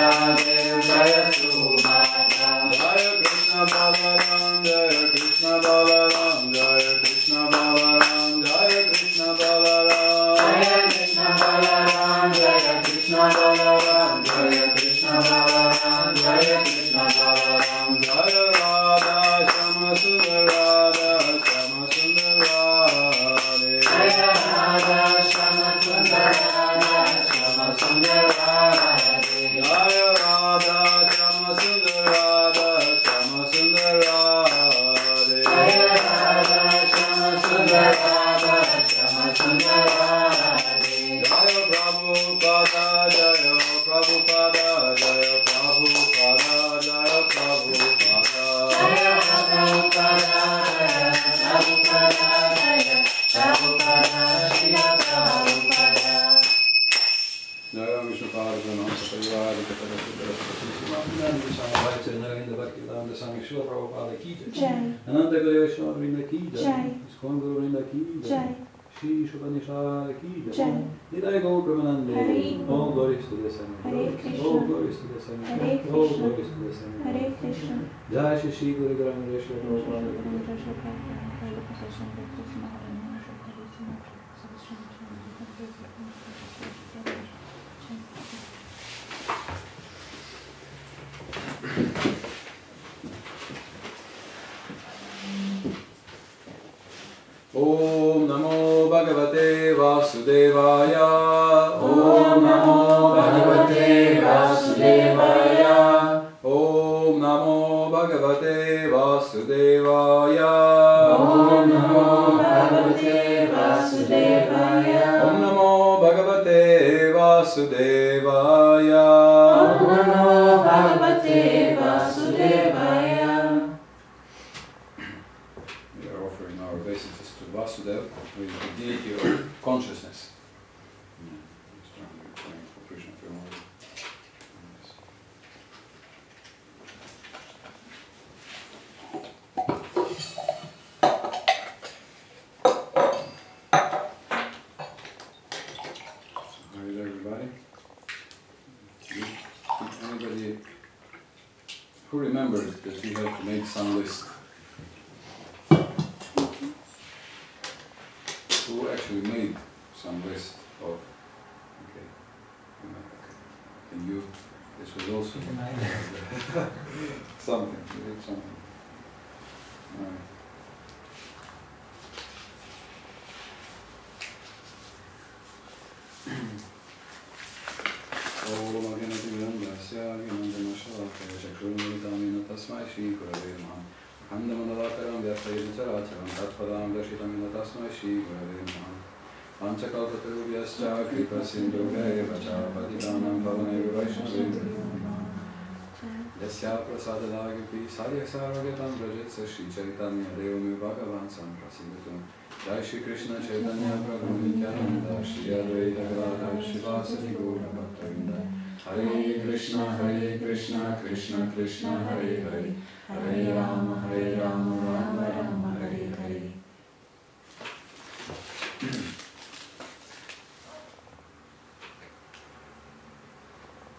Jaya Krishna Balaram, Jaya Krishna Balaram, Jaya Krishna Balaram, Jaya Radha Shama Sundar Radha Shama Sundar Radhe, Jaya Radha Shama Sundar Radha Shama Sundar Radhe, Jaya Radha Shama Sundar Radha Shama Sundar Radhe, Jaya Radha Shama Sundar Radha Shama Sundar Radhe, Jaya Prabhupada, Jaya Prabhupada, Jaya Prabhupada, Jaya Prabhupada, Jaya Prabhupada, Jaya Prabhupada, Shila Prabhupada. Jaya Vishnupada, Janamsa Parivar, Katara Sutara Sutara Nanda Samavai Narendra Bhaktivedanta Swami Srila Prabhupada ki jai. Ananda Guru Vaishnava Vrinda ki jai. ISKCON Guru Vrinda ki jai. Shri Isopanisad ki jai. Nidai Gaur Premanande. All glories to the Same. All glories to the Same. All glories to the Same. Hare Krishna. Jai Shri Shri Guru Granareshwar Prabhupada. Om Namo Bhagavate Vasudevaya. Om Namo Bhagavate Vasudevaya. Om Namo Bhagavate Vasudevaya. Om Namo Bhagavate Vasudevaya. Om Namo Bhagavate Vasudevaya. Om Namo Bhagavate Vasudevaya. We are offering our obeisances to Vasudeva, who is the deity of consciousness. Anybody who remembers that we have to make some list? Who actually made some list of? Okay. And you? This was also something. You did something. All right. Om Aganati Vrandasya Aganandana Shalakaya Chakrunamitamina Tasmai Shri Gurave Namaha Handamadavakaram Vyapayam Characharam Tatpadam Dashitamina Tasmai Shri Gurave Namaha Panchakalpatarubhyascha Kripa Sindhubhaya Vacha Patitanam Pavanaya Vaishnavim Yasya Prasadadagipi Sadhya Sarvagatam Vrajitsa Shri Chaitanya Devami Bhagavan Samprasidatum Jai Shri Krishna Chaitanya Prabhu Nityananda Shri Advaita Gadadhar Shivasati Gaura Bhaktavinda Hare Krishna Krishna Krishna Hare Hare Hare Rama Rama Rama Hare Hare.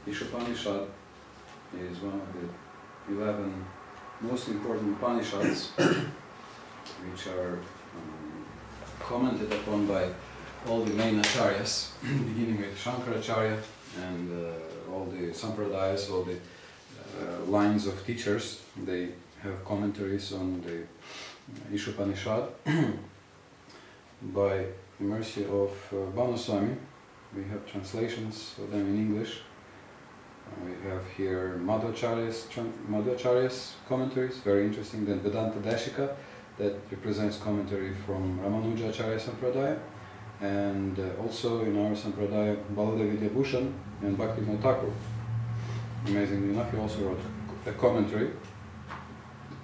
Isopanisad is one of the 11 most important Upanishads which are commented upon by all the main acharyas, beginning with Shankaracharya and all the sampradayas, all the lines of teachers. They have commentaries on the Isopanishad by the mercy of Bhanuswami. We have translations of them in English. We have here Madhvacharya's commentaries, very interesting. Then Vedanta Deshika, that represents commentary from Ramanujacharya Sampradaya, and also in our Sampradaya Baladev Vidyabhushan and Bhaktivinoda Thakur. Amazingly enough, he also wrote a commentary.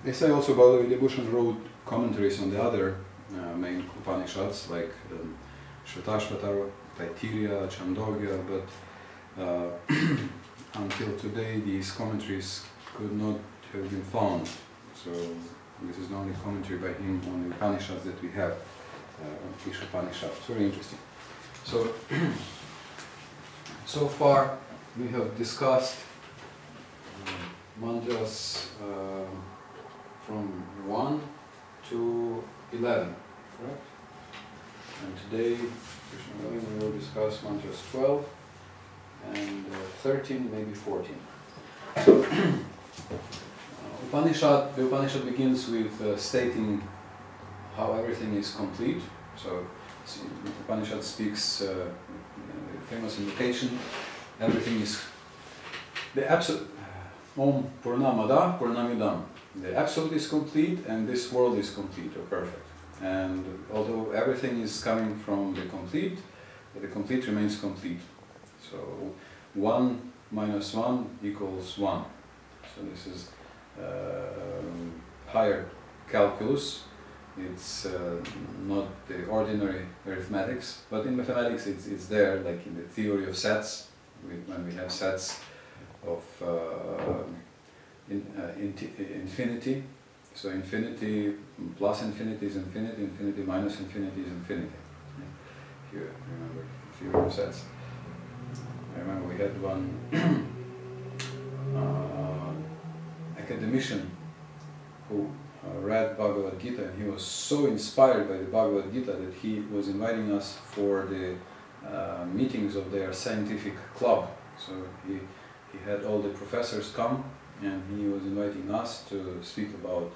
They say also Baladev Vidyabhushan wrote commentaries on the other main Upanishads like Shvetashvatara, Taittiriya, Chandogya, but until today these commentaries could not have been found. So this is the only commentary by him on the Upanishads that we have, Isopanishad. It's very interesting. So, so far we have discussed mantras from 1 to 11, correct? And today, we will discuss mantras 12 and 13, maybe 14. So, the Upanishad begins with stating how everything is complete. So, the Upanishad speaks famous invocation. Everything is the absolute. Om Purnamada Purnamidam. The absolute is complete, and this world is complete or perfect. And although everything is coming from the complete remains complete. So 1 minus 1 equals 1. So this is higher calculus. It's not the ordinary arithmetics, but in mathematics it's there, like in the theory of sets, when we have sets of infinity. So infinity plus infinity is infinity, infinity minus infinity is infinity. If you remember the theory of sets. I remember we had one academician who read Bhagavad Gita, and he was so inspired by the Bhagavad Gita that he was inviting us for the meetings of their scientific club. So he had all the professors come, and he was inviting us to speak about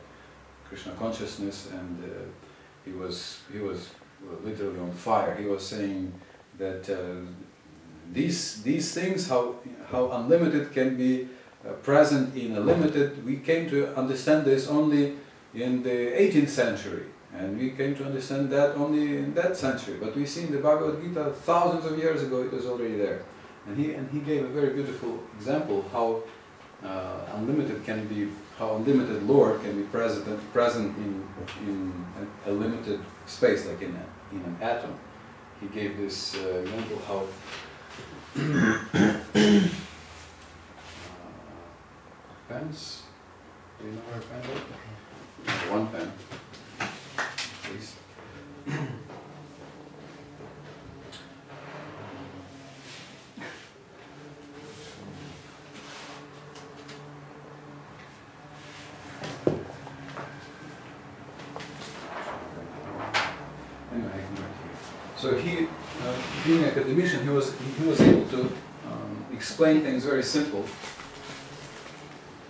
Krishna consciousness, and he was literally on fire. He was saying that these things, how unlimited can be present in a limited, we came to understand this only in the 18th century, and we came to understand that only in that century. But we see in the Bhagavad Gita thousands of years ago it was already there. And he gave a very beautiful example how unlimited can be, how unlimited Lord can be present in a limited space, like in an atom. He gave this example how pens. Do you know where a pen is? One pen, please. So he, being an academician, he was able to explain things very simple,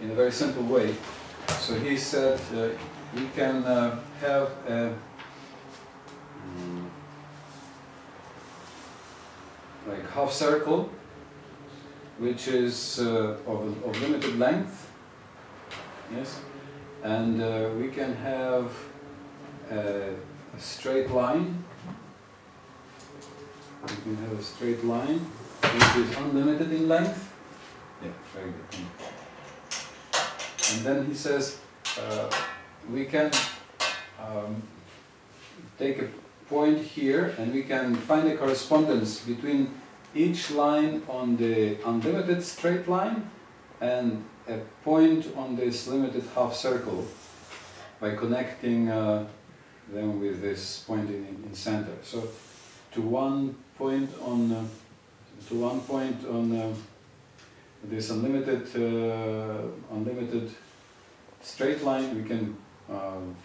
in a very simple way. So he said we can have a like half circle, which is of limited length, yes, and we can have a straight line. We can have a straight line which is unlimited in length. Yeah, very good. And then he says we can take a point here, and we can find a correspondence between each line on the unlimited straight line and a point on this limited half circle by connecting them with this point in center. So to one point on this unlimited straight line, we can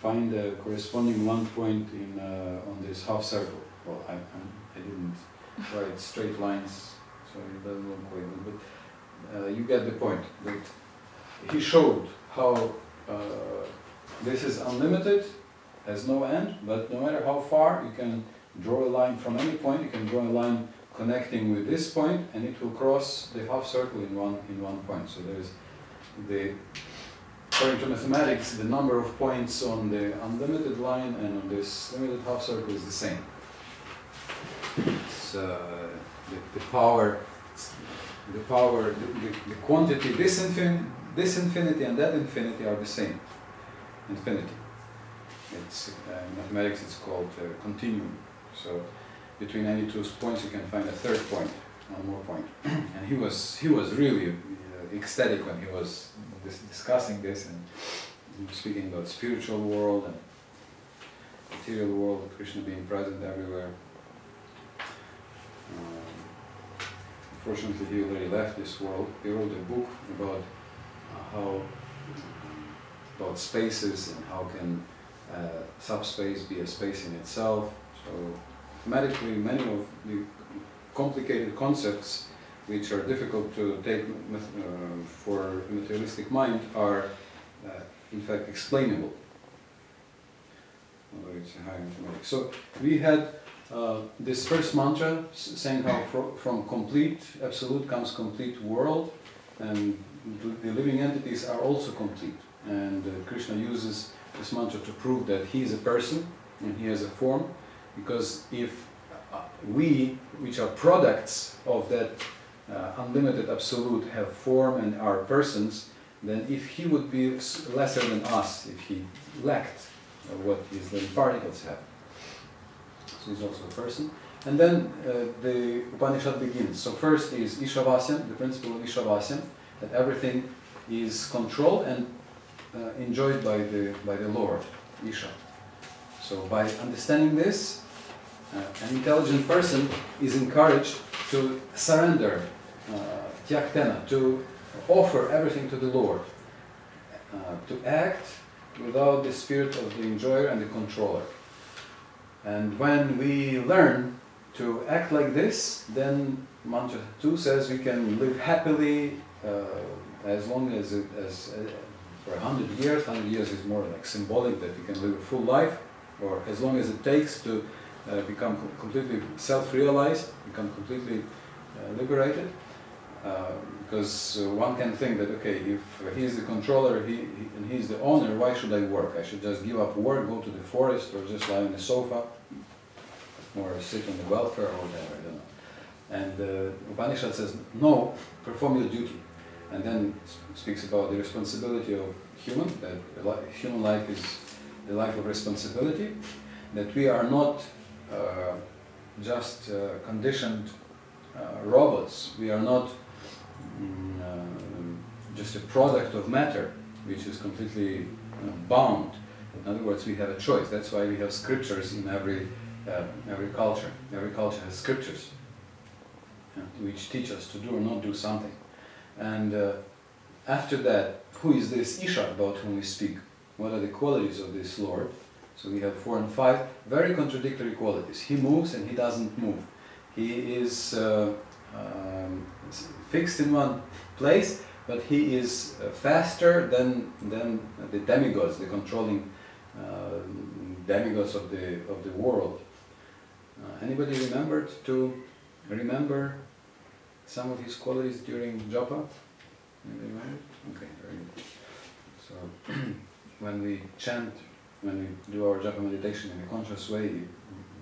find a corresponding one point in on this half circle. Well, I didn't write straight lines, so it doesn't look quite good, but you get the point. But he showed how this is unlimited, has no end, but no matter how far, you can draw a line from any point. You can draw a line connecting with this point, and it will cross the half circle in one point. So there's according to mathematics, the number of points on the unlimited line and on this limited half circle is the same. It's the quantity, this infinity and that infinity are the same infinity. It's in mathematics it's called continuum. So between any two points you can find a third point, one more point. And he was really ecstatic when he was discussing this and speaking about spiritual world and material world, Krishna being present everywhere. Unfortunately, he already left this world. He wrote a book about about spaces and how can subspace be a space in itself. So mathematically, many of the complicated concepts which are difficult to take for a materialistic mind, are in fact explainable. Although it's a higher mathematics. So we had this first mantra saying how from complete absolute comes complete world, and the living entities are also complete. And Krishna uses this mantra to prove that he is a person and he has a form, because if we, which are products of that unlimited absolute, have form and are persons, then if he would be lesser than us, if he lacked what his living particles have. So he's also a person. And then the Upanishad begins. So first is Ishavasyan, the principle of Ishavasyan, that everything is controlled and enjoyed by the Lord, Isha. So by understanding this, an intelligent person is encouraged to surrender, tyaktena, to offer everything to the Lord, to act without the spirit of the enjoyer and the controller. And when we learn to act like this, then mantra 2 says we can live happily as long as for 100 years. 100 years is more like symbolic, that we can live a full life, or as long as it takes to become completely self-realized, become completely liberated. Because one can think that, okay, if he's the controller and he's the owner, why should I work? I should just give up work, go to the forest, or just lie on the sofa, or sit on the welfare, or whatever, I don't know. And Upanishad says, no, perform your duty. And then speaks about the responsibility of human, that human life is the life of responsibility, that we are not just conditioned robots, we are not just a product of matter, which is completely bound. In other words, we have a choice. That's why we have scriptures in every culture. Every culture has scriptures which teach us to do or not do something. And after that, who is this Isha about whom we speak? What are the qualities of this Lord? So we have 4 and 5 very contradictory qualities. He moves and he doesn't move. He is fixed in one place, but he is faster than the demigods, the controlling demigods of the world. Anybody remember some of his qualities during japa? Anybody remember? Okay, very good. So when we chant, when we do our japa meditation in a conscious way, it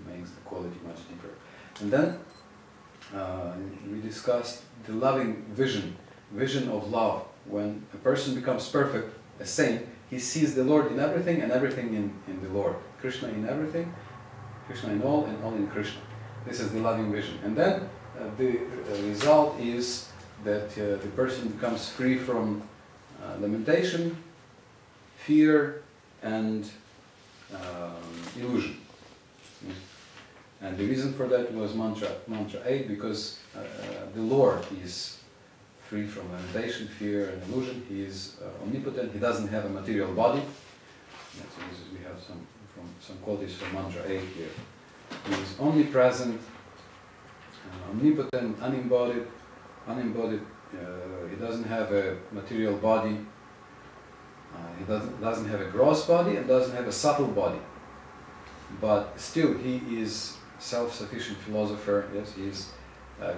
makes the quality much deeper. And then we discussed the loving vision of love. When a person becomes perfect, a saint, he sees the Lord in everything and everything in the Lord. Krishna in everything, Krishna in all, and all in Krishna. This is the loving vision. And then the result is that the person becomes free from lamentation, fear, and illusion. And the reason for that was mantra 8, because the Lord is free from lamentation, fear, and illusion. He is omnipotent. He doesn't have a material body. So we have some qualities from mantra 8 here. He is omnipresent, omnipotent, unembodied. He doesn't have a material body. He doesn't have a gross body and doesn't have a subtle body. But still, he is self-sufficient philosopher. Yes, he is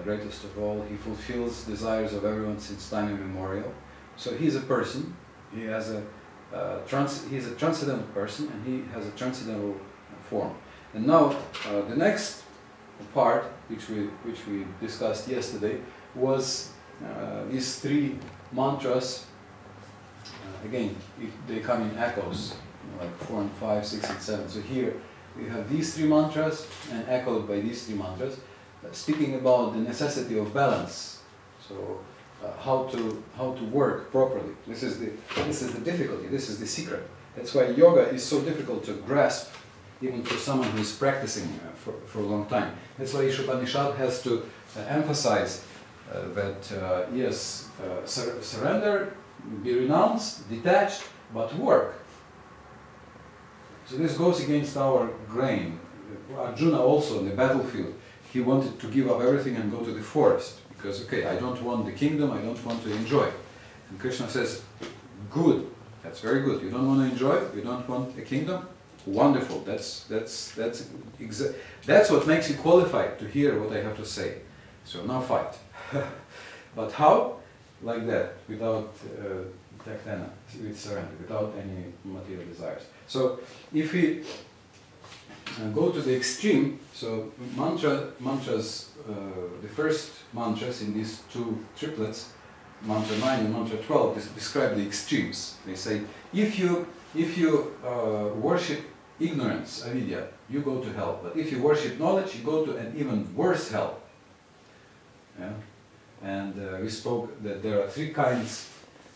greatest of all. He fulfills desires of everyone since time immemorial. So he is a person. He has he's a transcendental person, and he has a transcendental form. And now the next part, which we discussed yesterday, was these 3 mantras. Again, they come in echoes, like 4 and 5, 6 and 7. So here we have these 3 mantras, and echoed by these 3 mantras, speaking about the necessity of balance. So how to work properly. This is the difficulty. This is the secret. That's why yoga is so difficult to grasp, even for someone who is practicing for a long time. That's why Isopanisad has to emphasize that yes, surrender, be renounced, detached, but work. So this goes against our grain. Arjuna also in the battlefield, he wanted to give up everything and go to the forest. Because, okay, I don't want the kingdom, I don't want to enjoy. And Krishna says, good, that's very good. You don't want to enjoy, you don't want a kingdom? Wonderful, that's what makes you qualified to hear what I have to say. So now fight. But how? Like that, without taktana, with surrender, without any material desires. So if we go to the extreme, so mantras, the first mantras in these two triplets, mantra 9 and mantra 12, describe the extremes. They say, if you worship ignorance, avidya, you go to hell. But if you worship knowledge, you go to an even worse hell. Yeah? And we spoke that there are three kinds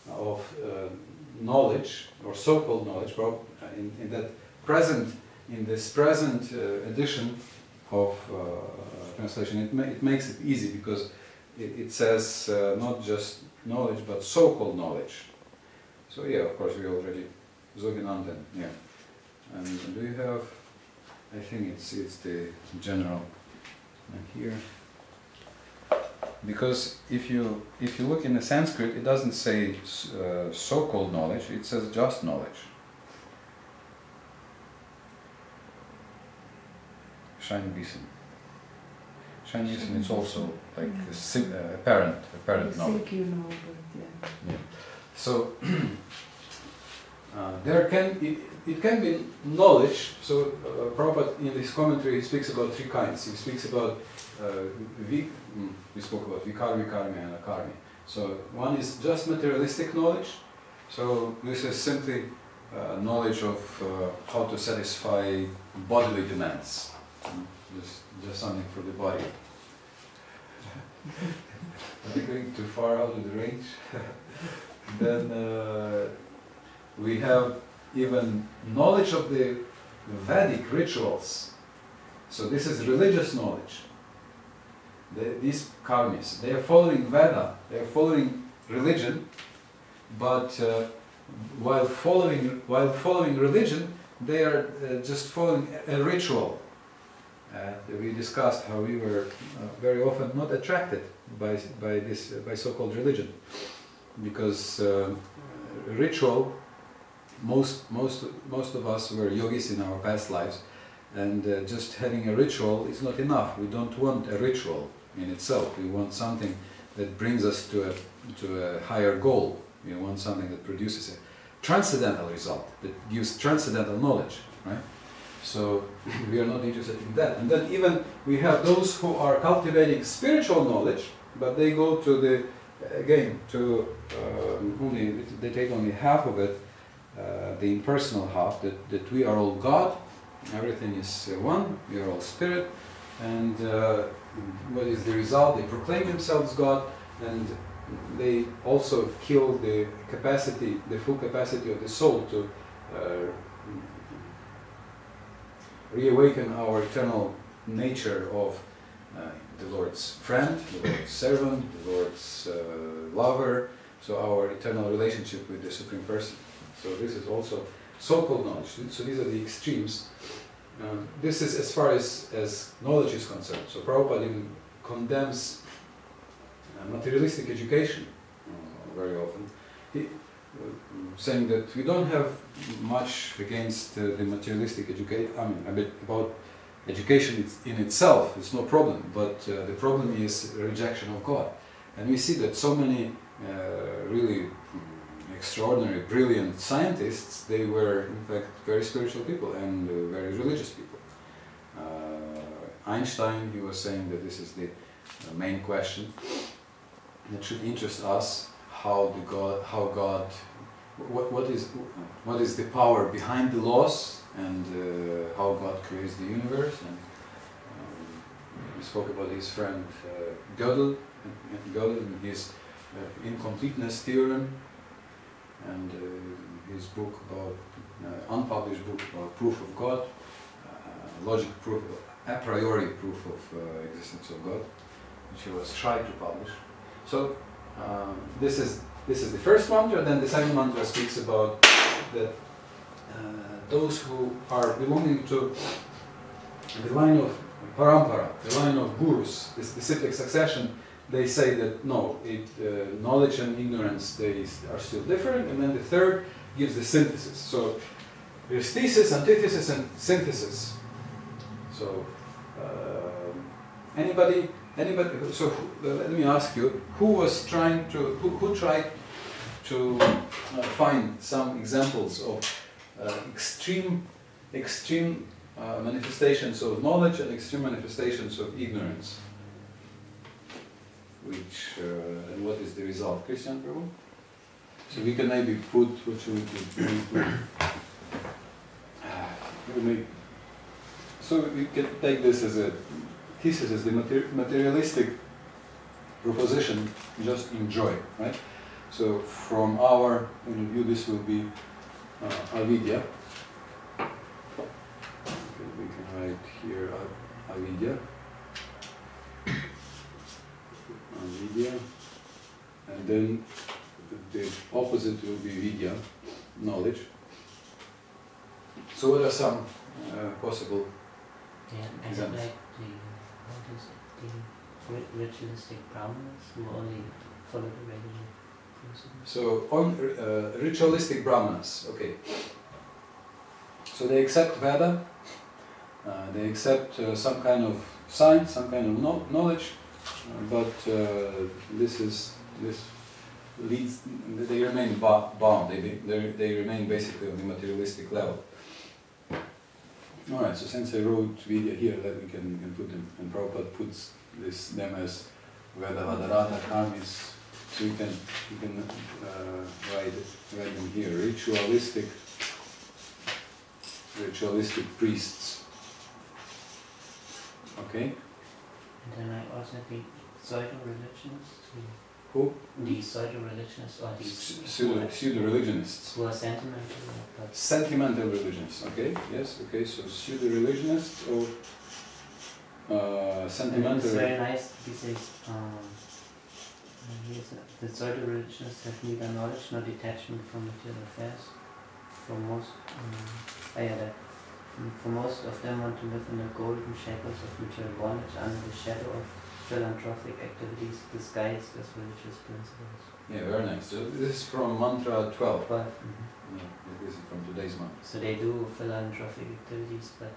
of knowledge, or so-called knowledge, in this present edition of translation. It makes it easy because it says not just knowledge, but so-called knowledge. So yeah, of course we already Zoginandan, yeah. And do you have? I think it's the general here. Because if you look in the Sanskrit, it doesn't say so-called knowledge; it says just knowledge. Shine-Bisen. Shine-Bisen is also like apparent knowledge. Yeah. So it can be knowledge. So Prabhupada in this commentary he speaks about three kinds. He speaks about we spoke about vikarmi, karmi, and akarmi. So one is just materialistic knowledge. So this is simply knowledge of how to satisfy bodily demands. Just something for the body. Are we going too far out of the range? Then we have even knowledge of the Vedic rituals. So this is religious knowledge. These karmis, they are following Veda, they are following religion, but while following religion, they are just following a ritual. We discussed how we were very often not attracted by so-called religion, because ritual. Most of us were yogis in our past lives, and just having a ritual is not enough. We don't want a ritual in itself. We want something that brings us to a higher goal. We want something that produces a transcendental result, that gives transcendental knowledge, right? So we are not interested in that. And then even we have those who are cultivating spiritual knowledge, but they go to they take only half of it, the impersonal half, that we are all God, everything is one, we are all spirit, and what is the result? They proclaim themselves God, and they also kill the full capacity of the soul to reawaken our eternal nature of the Lord's friend, the Lord's servant, the Lord's lover, so our eternal relationship with the Supreme Person. So this is also so-called knowledge. So these are the extremes. This is as far as knowledge is concerned. So Prabhupada even condemns materialistic education very often, saying that we don't have much against the materialistic education. I mean, a bit about education in itself, it's no problem, but the problem is rejection of God. And we see that so many really extraordinary, brilliant scientists, they were in fact very spiritual people and very religious people. Einstein, he was saying that this is the main question that should interest us: what is the power behind the laws, and how God creates the universe. And we spoke about his friend Gödel and his incompleteness theorem, and his book about unpublished book about proof of God, logic proof, a priori proof of existence of God, which he was shy to publish. So this is the first mantra. Then the second mantra speaks about that those who are belonging to the line of parampara, the line of gurus, this disciplic succession, they say that no, knowledge and ignorance, they are still different, and then the third gives the synthesis. So there's thesis, antithesis, and synthesis. So anybody? So let me ask you: who tried to find some examples of extreme manifestations of knowledge and extreme manifestations of ignorance? Which and what is the result, Christian Prabhu? So we can maybe put, what should we put? So we can take this as a thesis, as the materialistic proposition, just enjoy, right? So from our point of view, this will be avidya. Okay, we can write here avidya. Avidya, and then the opposite will be vidya, knowledge. So what are some possible examples? Like the ritualistic brahmanas who only follow the regular principles. So on ritualistic brahmanas, okay. So they accept Veda, they accept some kind of science, some kind of knowledge, but this leads. They remain bound. They remain basically on the materialistic level. All right. So since I wrote Vidya here, that we can put them, and Prabhupada puts them as Veda Vadarata Karmis. So you can write them here. Ritualistic priests. Okay. And then I also think pseudo-religionists. Who? The pseudo-religionists or the pseudo-religionists. Who are sentimental. But sentimental religionists, okay, yes, okay, so pseudo-religionists or sentimental. It's very nice because the pseudo-religionists have neither knowledge nor detachment from material affairs. For most of them want to live in the golden shackles of material bondage under the shadow of philanthropic activities disguised as religious principles. Yeah, very nice. So this is from mantra 12. 12. Yeah, this is from today's mantra. So they do philanthropic activities, but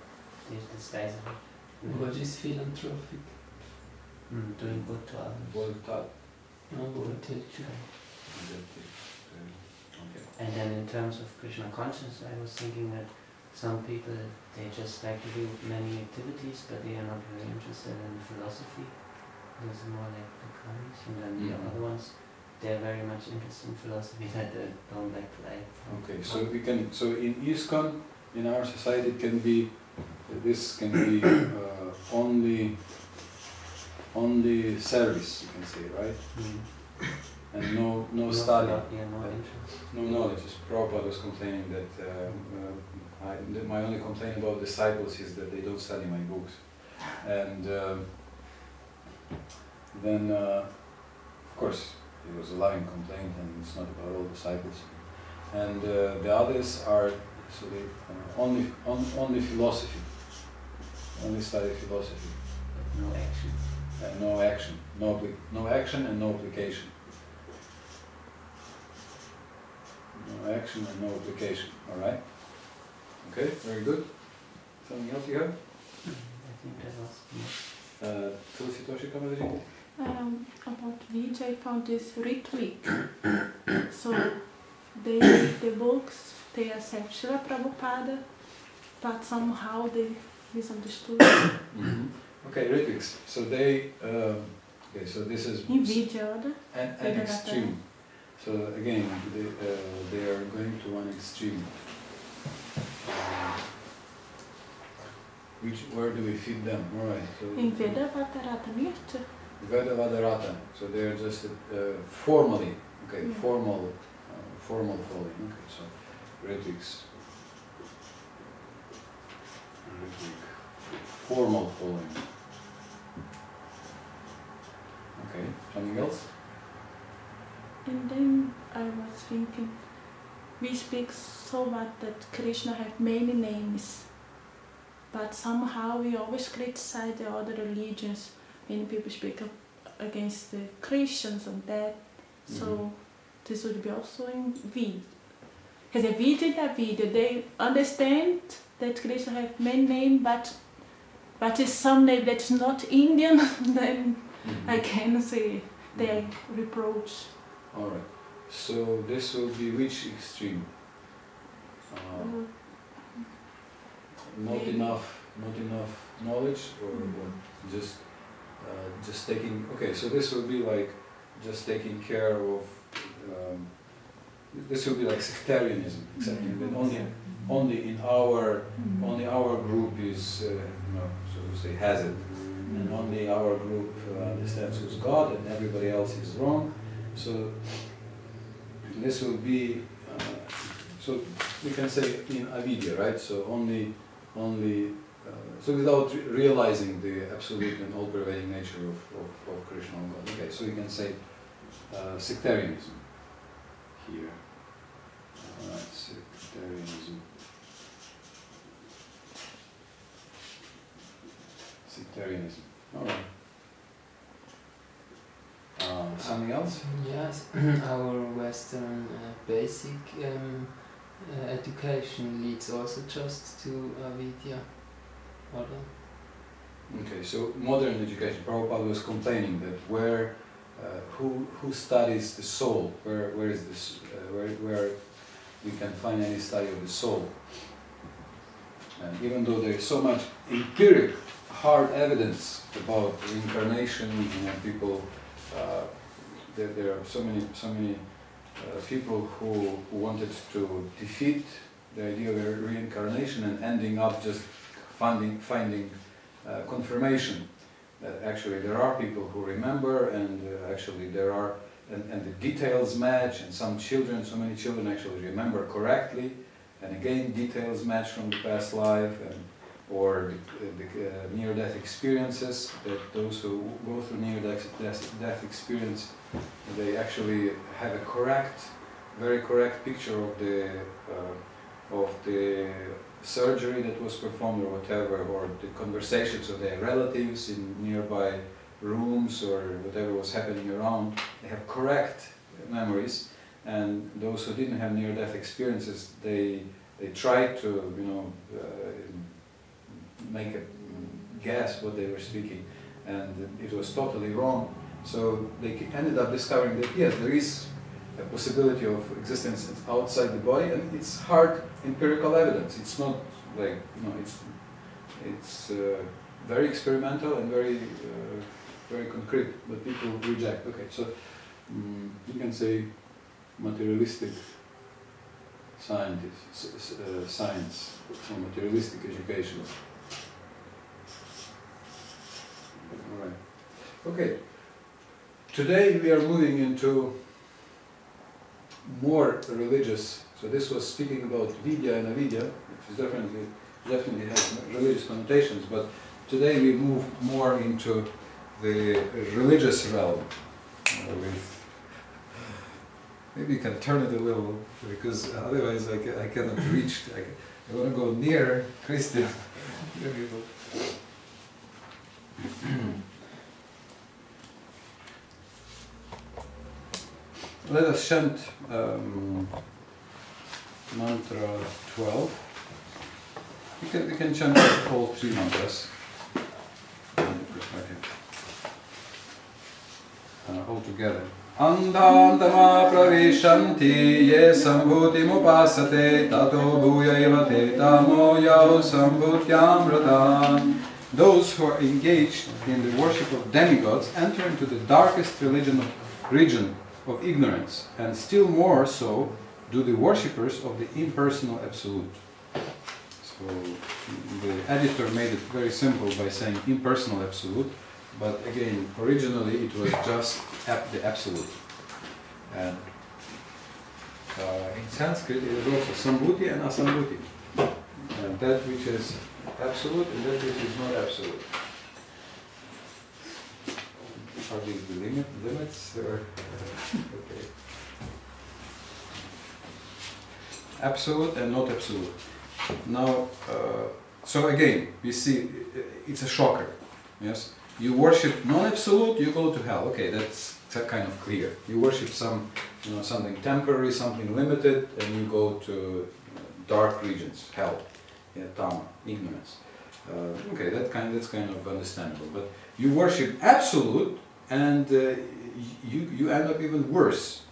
they disguise it. What is philanthropic? Doing good to others. Voltat. Okay. And then in terms of Krishna consciousness, I was thinking that some people, they just like to do many activities, but they are not very interested in philosophy. Those are more like the karmis, and then the other ones, they're very much interested in philosophy, that they don't like life. Okay, so we can, so in ISKCON, in our society, it can be, this can be only service, you can say, right? And no study, no knowledge. Prabhupada was complaining that my only complaint about disciples is that they don't study my books. And then, of course, it was a loving complaint, and it's not about all disciples. And the others are, so they only philosophy, only study philosophy. No action. No action, no action and no application. No action and no application. All right. Okay. Very good. Something else you have? I think that was. Tulsi Toshi Kamaji? About VIHE, I found this retweet. So they read the books, they accept Srila Prabhupada, but somehow they misunderstood. Okay, Ritviks. So they, okay, so this is in VIHE an extreme. So again, they are going to one extreme. Where do we feed them? All right. So in Veda Vadarata Nirta. Veda Vadarata. So they are just formally, okay, formal following. Okay, so Ritviks. Formal following. Okay, something else? And then I was thinking, we speak so much that Krishna had many names, but somehow we always criticize the other religions. Many people speak against the Christians and that. So this would be also in VIHE. Because VIHE, they understand that Krishna have many names, but it's some name that's not Indian, then I can say they reproach. All right. So this will be which extreme? Not enough knowledge, or what? Just taking. Okay, so this will be like just taking care of. This will be like sectarianism, accepting that only our group is so to say has it, and only our group understands who's God, and everybody else is wrong. So this will be. So we can say in avidya, right? So only. So without realizing the absolute and all-pervading nature of Krishna and God. Okay, so you can say sectarianism here. Sectarianism. Sectarianism. All right. Something else? Yes, our Western basic education leads also just to avidya. Okay, so modern education. Prabhupada was complaining that who studies the soul? Where is this? Where we can find any study of the soul? And even though there is so much empiric, hard evidence about reincarnation, and people, there are so many people who wanted to defeat the idea of reincarnation and ending up just finding confirmation that actually there are people who remember, and actually there are, and the details match, and so many children actually remember correctly, and again details match from the past life, or the near-death experiences, that those who go through near-death experience, they actually have a very correct picture of the surgery that was performed or whatever, or the conversations of their relatives in nearby rooms or whatever was happening around. They have correct memories, and those who didn't have near-death experiences, they tried to make a guess what they were speaking, and it was totally wrong. So they ended up discovering that yes, there is a possibility of existence outside the body, and it's hard empirical evidence. It's not like it's very experimental and very concrete, but people reject. Okay, so you can say materialistic science or materialistic education. All right. Okay. Today we are moving into more religious. So this was speaking about vidya and avidya, which is definitely has religious connotations. But today we move more into the religious realm. Maybe you can turn it a little, because otherwise I cannot reach. I want to go near Christian. Let us chant mantra 12. We can chant all three mantras all together. Andantama pravishanti ye sambhutim upasate tato bhuya te tamo yao sambhutyam ratan. Those who are engaged in the worship of demigods enter into the darkest region of ignorance, and still more so do the worshippers of the impersonal absolute. So the editor made it very simple by saying impersonal absolute, but again, originally it was just the absolute. And in Sanskrit it is also sambhuti and asambhuti. And that which is absolute and that which is not absolute. Are these the limits? Or, okay. Absolute and not absolute. Now, so again, we see it's a shocker. Yes, you worship non-absolute, you go to hell. Okay, that's kind of clear. You worship some, something temporary, something limited, and you go to dark regions, hell, tama, ignorance. Okay, that's kind of understandable. But you worship absolute, and you end up even worse.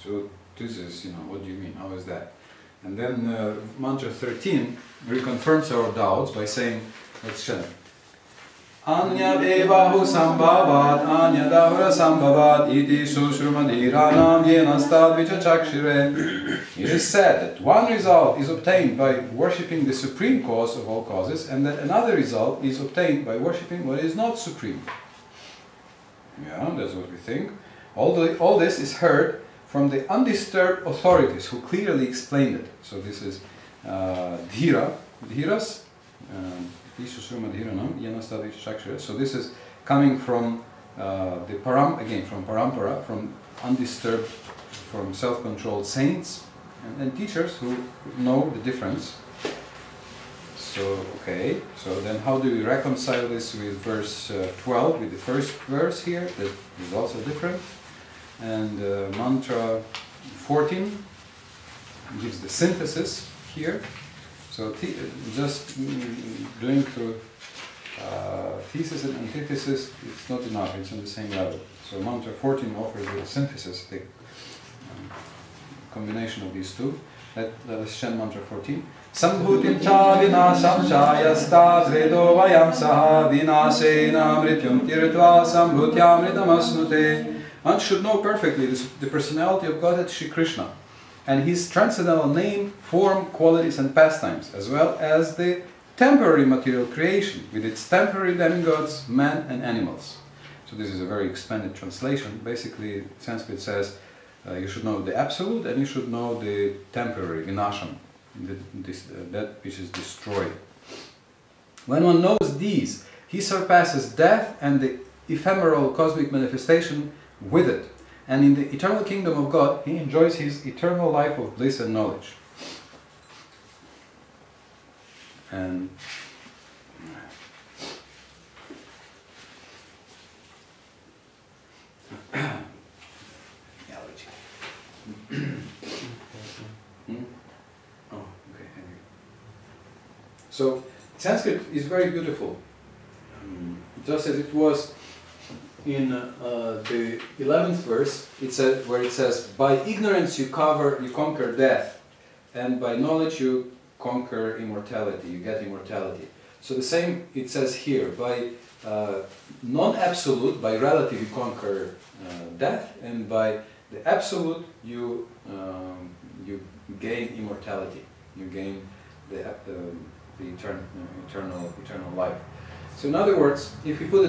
So this is, what do you mean? How is that? And then mantra 13 reconfirms our doubts by saying, let's chant. Anya devahu sambhavat, anya davra sambhavat, iti sushrumadhiranam yenastad vichachakshire. It is said that one result is obtained by worshipping the supreme cause of all causes, and that another result is obtained by worshipping what is not supreme. Yeah, that's what we think. All this is heard from the undisturbed authorities who clearly explained it. So this is Dhiras, so this is coming from from Parampara, from undisturbed, from self-controlled saints and teachers who know the difference. So, okay, so then how do we reconcile this with verse 12, with the first verse here, that results are different? And mantra 14 gives the synthesis here. So just doing through thesis and antithesis, it's not enough, it's on the same level. So mantra 14 offers the synthesis, the combination of these two. Let us chant mantra 14. Sambhutim cha vinasham cha yastad vedo vayam saha vinasena mrityum tirtva sambhutyamritam asnute. One should know perfectly the personality of Godhead Shri Krishna and his transcendental name, form, qualities and pastimes, as well as the temporary material creation with its temporary demigods, men and animals. So this is a very expanded translation. Basically, Sanskrit says you should know the absolute and you should know the temporary, vinasham, that which is destroyed. When one knows these, he surpasses death and the ephemeral cosmic manifestation with it. And in the eternal kingdom of God, he enjoys his eternal life of bliss and knowledge. And so Sanskrit is very beautiful. Just as it was in the 11th verse, where it says, by ignorance you conquer death, and by knowledge you conquer immortality, you get immortality. So the same it says here, by non-absolute, by relative you conquer death, and by the absolute you gain immortality, you gain the eternal life. So in other words, if we put it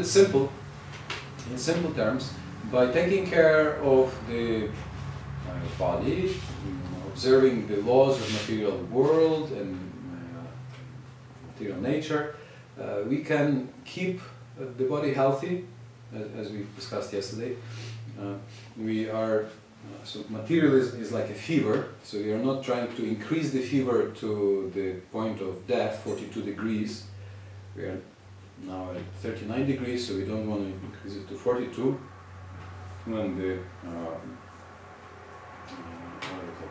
in simple terms, by taking care of the body, observing the laws of material world and material nature, we can keep the body healthy, as we discussed yesterday. So materialism is like a fever, so we are not trying to increase the fever to the point of death, 42 degrees. We are now at 39 degrees, so we don't want to increase it to 42. When the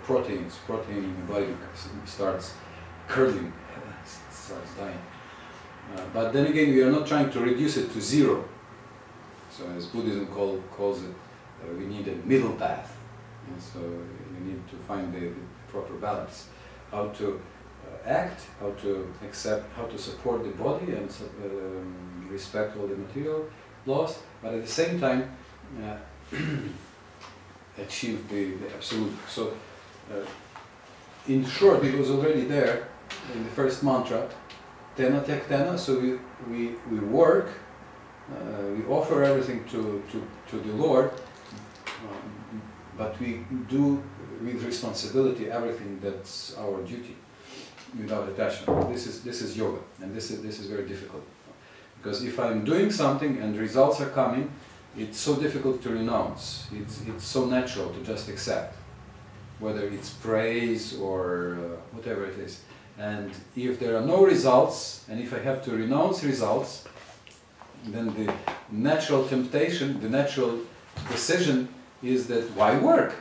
protein in the body starts curdling, starts dying. But then again, we are not trying to reduce it to zero. So as Buddhism calls it, we need a middle path. And so we need to find the proper balance. How to act, how to accept, how to support the body and respect all the material laws, but at the same time achieve the absolute. So in short, it was already there in the first mantra, tena tek tena, so we work, we offer everything to the Lord, but we do with responsibility everything that's our duty, without attachment. This is yoga, and this is very difficult, because if I'm doing something and results are coming, it's so difficult to renounce. It's so natural to just accept, whether it's praise or whatever it is. And if there are no results, and if I have to renounce results, then the natural temptation, the natural decision is that why work,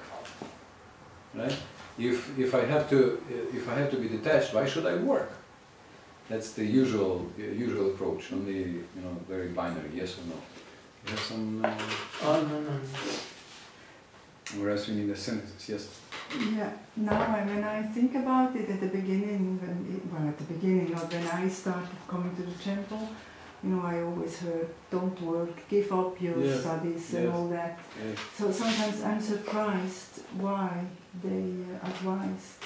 right? If I have to be detached, why should I work? That's the usual approach, only very binary, yes or no. You have some. Oh no. Or else we need a synthesis, yes. Yeah, now when I think about it at the beginning, when I started coming to the temple, I always heard, don't work, give up your studies and all that. Yes. So sometimes I'm surprised why they advised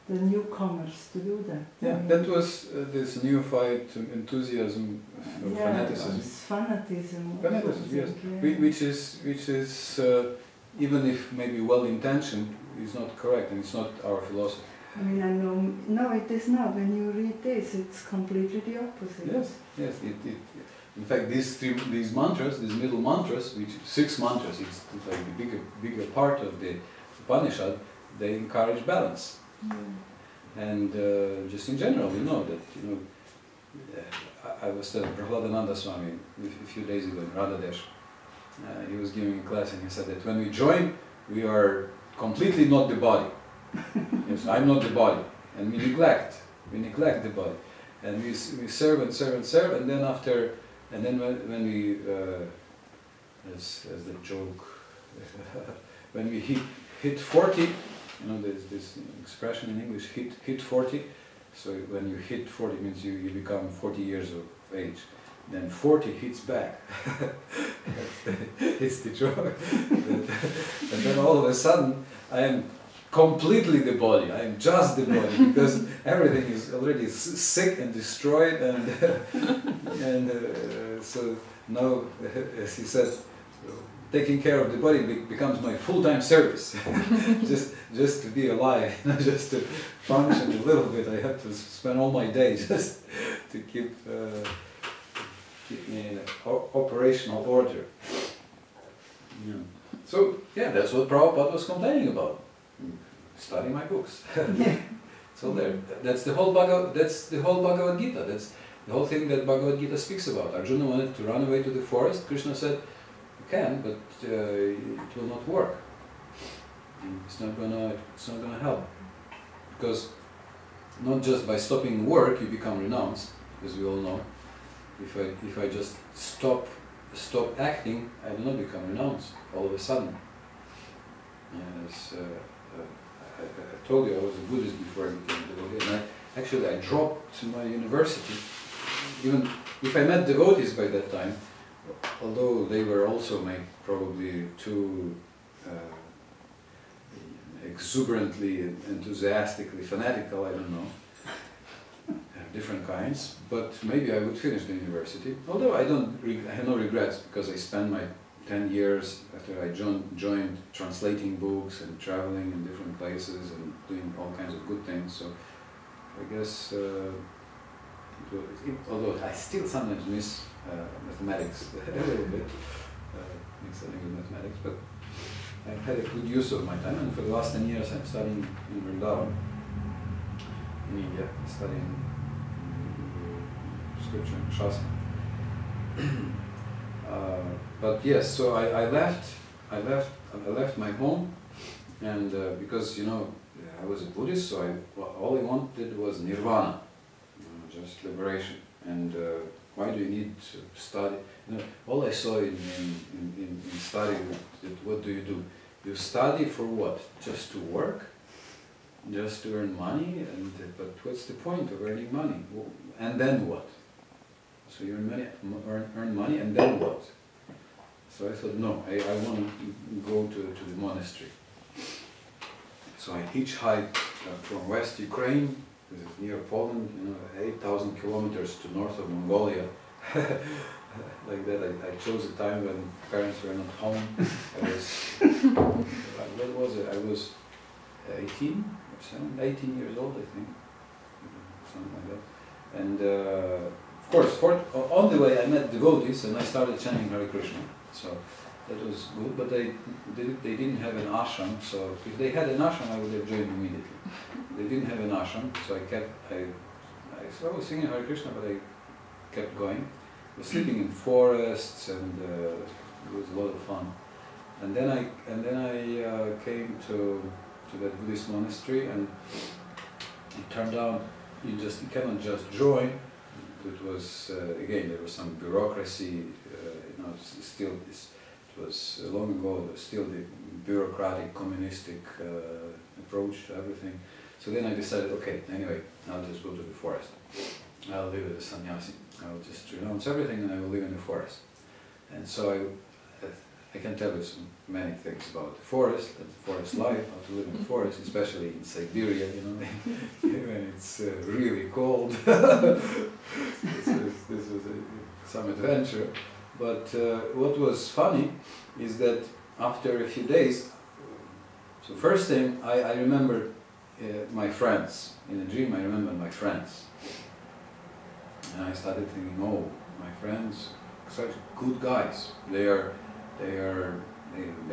the newcomers to do that. Yeah, that was this neophyte enthusiasm or fanaticism. Fanaticism, yes. yeah. Which is even if maybe well-intentioned, is not correct, and it's not our philosophy. I mean, I know, no, it is not. When you read this, it's completely the opposite. Yes. In fact, these mantras, these middle mantras, which 6 mantras, it's like the bigger part of the Upanishad, they encourage balance. And just in general, I was telling Prahladananda Swami a few days ago in Radhadesh. He was giving a class and he said that when we join, we are completely not the body. Yes, I'm not the body, and we neglect the body, and we serve, and then when we, as the joke, when we hit 40, there's this expression in English, hit 40. So when you hit 40, means you become 40 years of age. Then 40 hits back. It's the joke. And then all of a sudden, I am completely the body. I am just the body, because everything is already sick and destroyed, and so now, as he said, taking care of the body becomes my full-time service. just to be alive, just to function a little bit. I have to spend all my days just to keep me in operational order. Yeah. So yeah, that's what Prabhupada was complaining about. Study my books. It's all there. That's the whole Bhagavad Gita. That's the whole thing that Bhagavad Gita speaks about. Arjuna wanted to run away to the forest. Krishna said, "You can, but it will not work. It's not gonna help, because not just by stopping work you become renounced, as we all know. If I just stop acting, I will not become renounced all of a sudden." Yes, I told you I was a Buddhist before I became a devotee, and I dropped my university. Even if I met devotees by that time, although they were also probably too exuberantly, enthusiastically fanatical, I don't know, different kinds, but maybe I would finish the university. Although I have no regrets, because I spent my 10 years after I joined translating books and traveling in different places and doing all kinds of good things. So I guess, although I still sometimes miss mathematics a little bit, studying with mathematics, but I've had a good use of my time, and for the last 10 years I'm studying in Vrindavan, in India, studying scripture and Shastra. But yes, so I left my home, and because I was a Buddhist, so all I wanted was nirvana, just liberation. And why do you need to study? All I saw in study, what do? You study for what? Just to work? Just to earn money? But what's the point of earning money? And then what? So you earn money, and then what? So I thought, no, I want to go to the monastery. So I hitchhiked from West Ukraine, this is near Poland, 8,000 kilometers to north of Mongolia. Like that, I chose a time when parents were not home. I was, what was it? I was 18 years old, I think, something like that. And of course, on the way I met devotees and I started chanting Hare Krishna. So that was good, but they didn't have an ashram. So if they had an ashram, I would have joined immediately. They didn't have an ashram, so I was singing Hare Krishna, but I kept going. was sleeping in forests, and it was a lot of fun. And then I came to that Buddhist monastery, and it turned out you cannot just join. It was again, there was some bureaucracy. It was long ago. There was still the bureaucratic, communistic approach to everything. So then I decided, okay, anyway, I'll just go to the forest. I'll live as a sannyasi. I'll just renounce everything and I will live in the forest. And so I can tell you many things about the forest and the forest life, how to live in the forest, especially in Siberia, when it's really cold. This was some adventure. But what was funny is that after a few days, so first thing, I remembered my friends. In a dream I remembered my friends. And I started thinking, oh, my friends, such good guys. They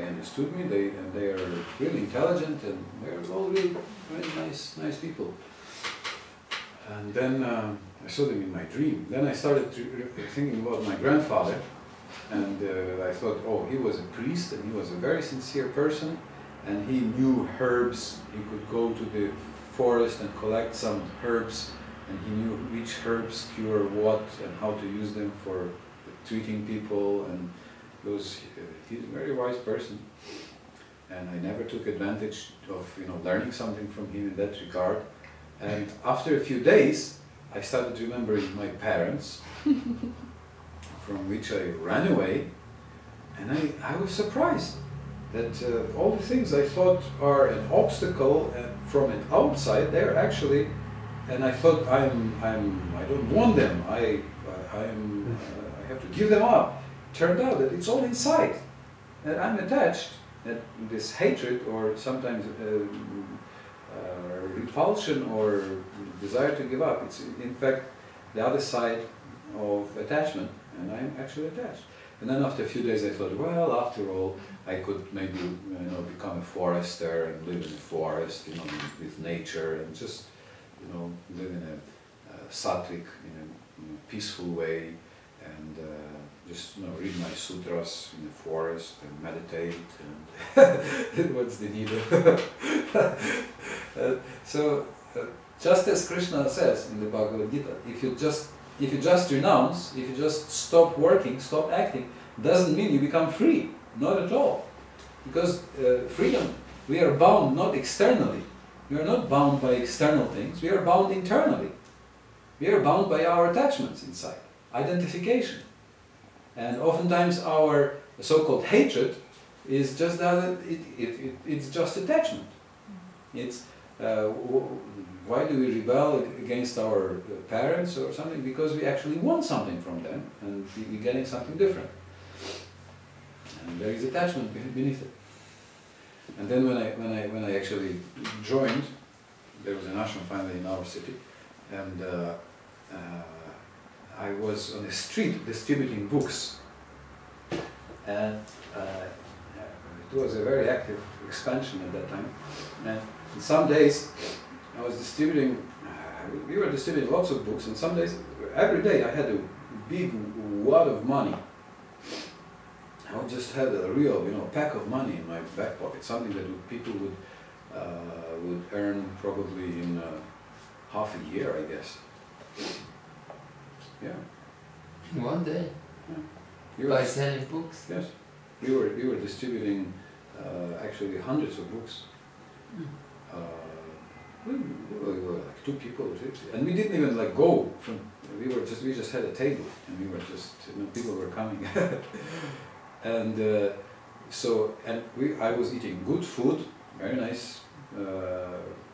understood me, they are really intelligent, and they're all really very nice people. And then I saw them in my dream. Then I started thinking about my grandfather, and I thought, oh, he was a priest, and he was a very sincere person, and he knew herbs. He could go to the forest and collect some herbs, and he knew which herbs cure what and how to use them for treating people, and he's a very wise person. And I never took advantage of learning something from him in that regard. And after a few days, I started remembering my parents, from which I ran away, and I was surprised that all the things I thought are an obstacle from an outside, they're actually, and I thought I don't want them, I have to give them up. Turned out that it's all inside, that I'm attached, that this hatred or sometimes repulsion or desire to give up, it's in fact the other side of attachment, and I'm actually attached. And then after a few days I thought, well, after all, I could maybe become a forester and live in the forest, with nature, and just live in a sattvic, in a peaceful way, and just read my sutras in the forest and meditate, and what's the need of so just as Krishna says in the Bhagavad Gita, if you just renounce, if you just stop working, stop acting, doesn't mean you become free. Not at all. Because freedom, we are bound not externally. We are not bound by external things, we are bound internally. We are bound by our attachments inside, identification. And oftentimes our so-called hatred is just that it's just attachment. It's why do we rebel against our parents or something? Because we actually want something from them, and we're getting something different. And there is attachment beneath it. And then when I actually joined, there was an ashram finally in our city, and I was on the street distributing books, and it was a very active expansion at that time. And some days I was distributing, we were distributing lots of books, and some days, every day I had a big wad of money. I just had a real, pack of money in my back pocket, something that people would earn probably in half a year, I guess. Yeah. One day? Yeah. By selling books? Yes. We were distributing actually hundreds of books. We were like 2 people, and we didn't even go from. We just had a table, and we were just people were coming, and I was eating good food, very nice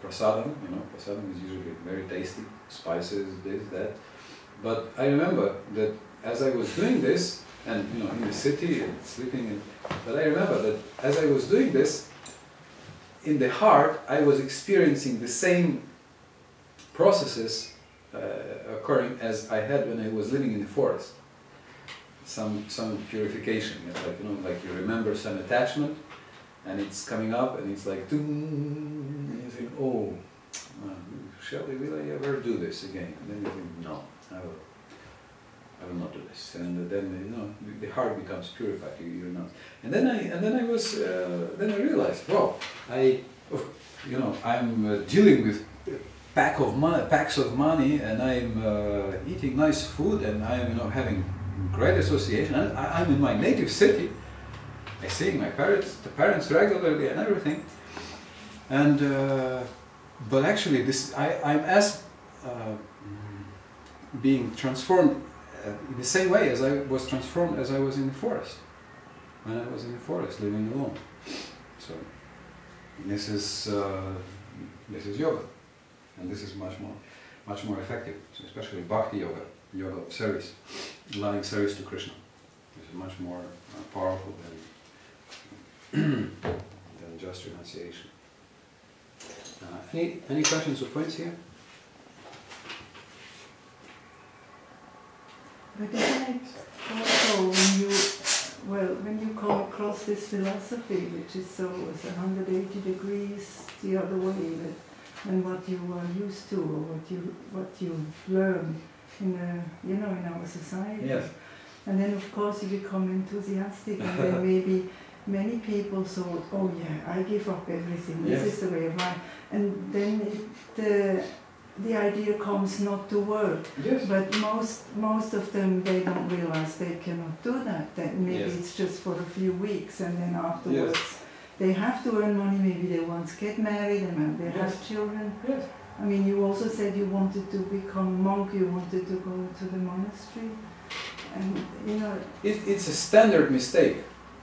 prasadam. Prasadam is usually very tasty, spices, this, that. But I remember that as I was doing this, and in the city and sleeping, but I remember that as I was doing this, in the heart, I was experiencing the same processes occurring as I had when I was living in the forest. Some purification, like you remember some attachment, and it's coming up, and it's like, and you think, oh, will I ever do this again? And then you think, no, I will. I will not do this. And then, you know, the heart becomes purified. You know. And then I realized, wow, you know, I'm dealing with packs of money, and I'm eating nice food, and I'm, you know, having great association. And I'm in my native city. I see my parents regularly and everything. And but actually, I'm as being transformed in the same way as I was transformed as I was in the forest. When I was in the forest, living alone. So this is yoga, and this is much more effective, especially bhakti yoga of service, loving service to Krishna. This is much more powerful than just renunciation. Any questions or points here? But isn't it also when you come across this philosophy, which is so 180 degrees the other way than what you are used to, or what you learn in our society. Yes. And then of course you become enthusiastic, and then maybe many people thought, oh yeah, I give up everything, this is the way of life. And then the idea comes not to work. Yes. But most of them, they don't realize they cannot do that. That maybe it's just for a few weeks, and then afterwards they have to earn money. Maybe they once get married and they have children. Yes. I mean, you also said you wanted to become a monk. You wanted to go to the monastery, and you know. It's a standard mistake.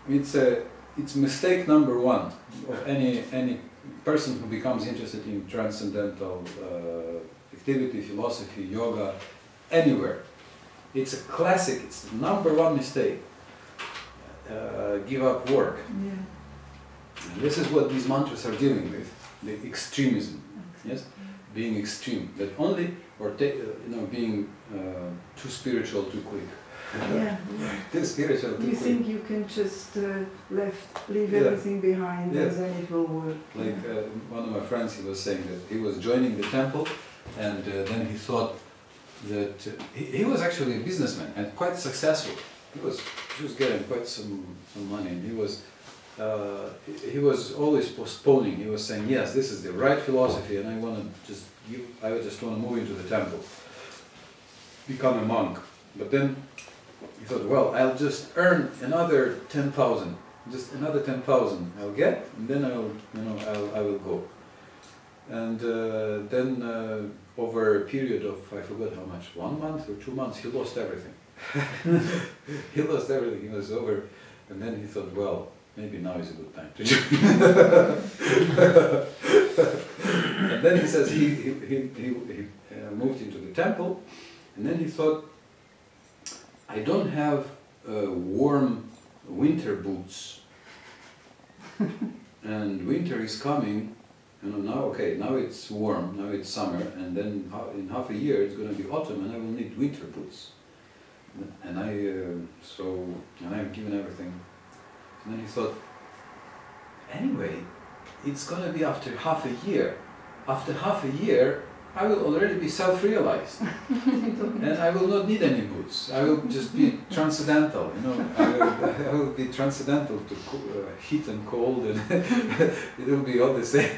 It's mistake number one of any person who becomes interested in transcendental activity, philosophy, yoga, anywhere. It's a classic, it's the number one mistake. Give up work. Yeah. And this is what these mantras are dealing with, the extremism, yes? Being extreme, but only, or being too spiritual too quick. Yeah. Too spiritual too quick. You think you can just leave everything behind, and then it will work. Like one of my friends, he was saying that he was joining the temple, and then he thought that he was actually a businessman and quite successful. He was getting quite some money, and he was always postponing. He was saying, yes, this is the right philosophy, and I just want to move into the temple, become a monk. But then he thought, well, I'll just earn another 10,000, just another 10,000 I'll get, and then I will go. And then over a period of, I forgot how much, 1 month or 2 months, he lost everything. He lost everything. He was over, and then he thought, well, maybe now is a good time to join. And then he says he moved into the temple, and then he thought, I don't have warm winter boots, and winter is coming. Now it's warm, now it's summer, and then in half a year it's going to be autumn, and I will need winter boots. And I've given everything. And then he thought, anyway, it's going to be after half a year. After half a year, I will already be self-realized, and I will not need any boots. I will just be transcendental, I will be transcendental to heat and cold, and it will be all the same.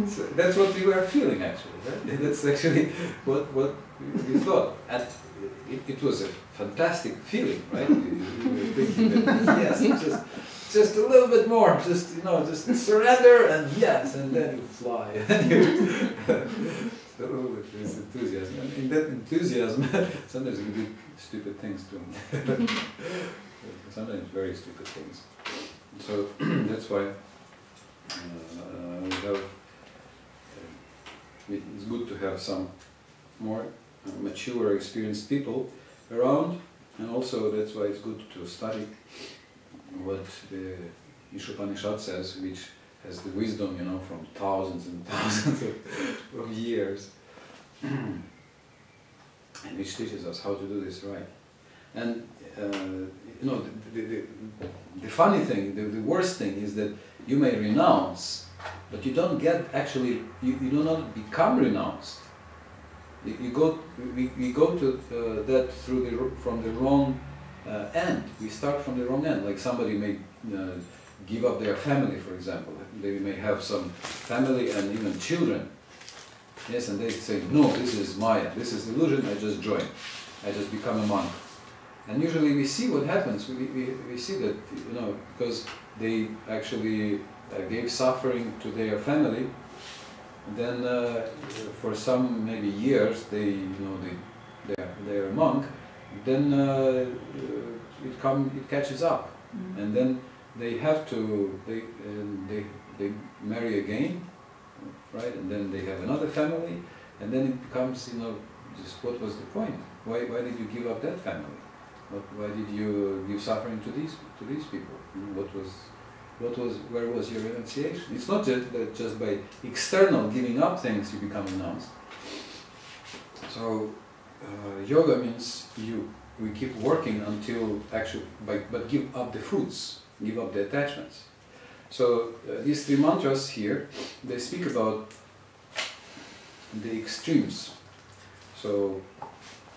So that's what we were feeling, actually. Right? That's actually what we thought. And it was a fantastic feeling, right? We were thinking that, yes, just a little bit more, just surrender, and yes, and then you fly. So there's enthusiasm. And in that enthusiasm, sometimes you can do stupid things too. Sometimes very stupid things. So that's why it's good to have some more mature, experienced people around, and also that's why it's good to study what the Isopanisad says, which has the wisdom, from thousands and thousands of years, and which teaches us how to do this right. And the funny thing, the worst thing is that you may renounce, but you don't get you do not become renounced. we go to that from the wrong end. We start from the wrong end. Like somebody may give up their family, for example. They may have some family and even children. Yes, and they say, no, this is Maya, this is illusion, I just join. I just become a monk. And usually we see what happens. We see that, because they actually gave suffering to their family. And then for some maybe years they're a monk. Then it catches up, and then they have to they marry again, right? And then they have another family, and then it becomes just what was the point? Why did you give up that family? Why did you give suffering to these people? Where was your renunciation? It's not just by external giving up things you become renounced. So yoga means we keep working until but give up the fruits, give up the attachments. So these three mantras here, they speak about the extremes. So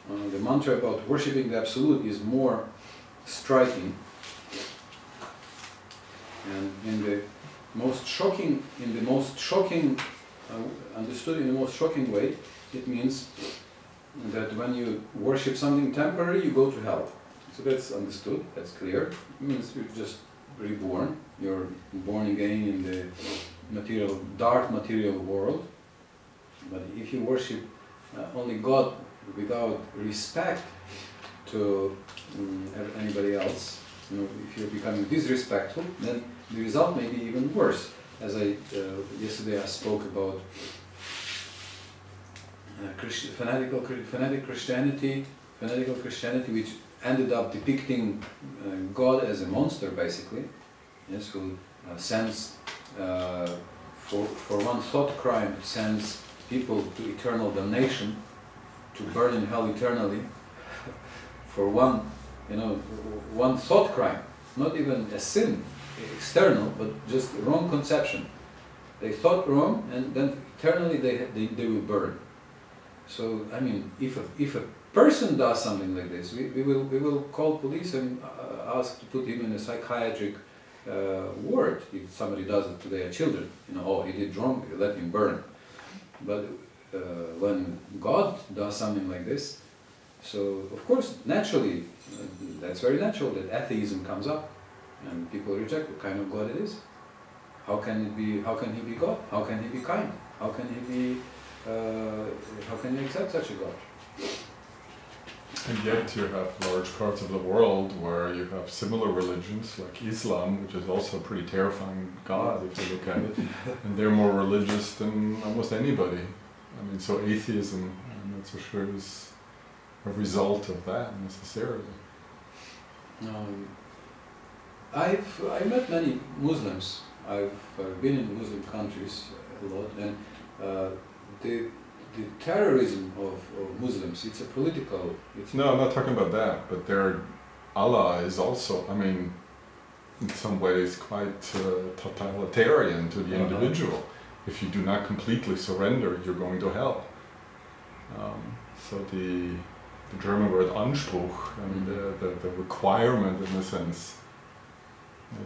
the mantra about worshipping the Absolute is more striking, and understood in the most shocking way, it means that when you worship something temporary, you go to hell. So that's understood, that's clear. It means you're just reborn, you're born again in the dark material world. But if you worship only God without respect to anybody else, if you're becoming disrespectful, then the result may be even worse. As yesterday I spoke about fanatical Christianity, which ended up depicting God as a monster, basically. Yes, who sends for one thought crime sends people to eternal damnation, to burn in hell eternally. For one thought crime, not even a sin external, but just wrong conception. They thought wrong, and then eternally they will burn. So I mean, if a person does something like this, we will call police and ask to put him in a psychiatric ward. If somebody does it to their children, oh, he did wrong, let him burn. But when God does something like this, so of course, naturally, that's very natural that atheism comes up, and people reject what kind of God it is. How can he be God? How can he be kind? How can you accept such a God? And yet you have large parts of the world where you have similar religions, like Islam, which is also a pretty terrifying God if you look at it, and they're more religious than almost anybody. I mean, so atheism, that's for sure, is a result of that necessarily. I met many Muslims. I've been in Muslim countries a lot, and the terrorism of Muslims, it's a political... No, I'm not talking about that, but their Allah is also, I mean, in some ways quite totalitarian to the individual. If you do not completely surrender, you're going to hell. So the German word Anspruch, I mean, the requirement in a sense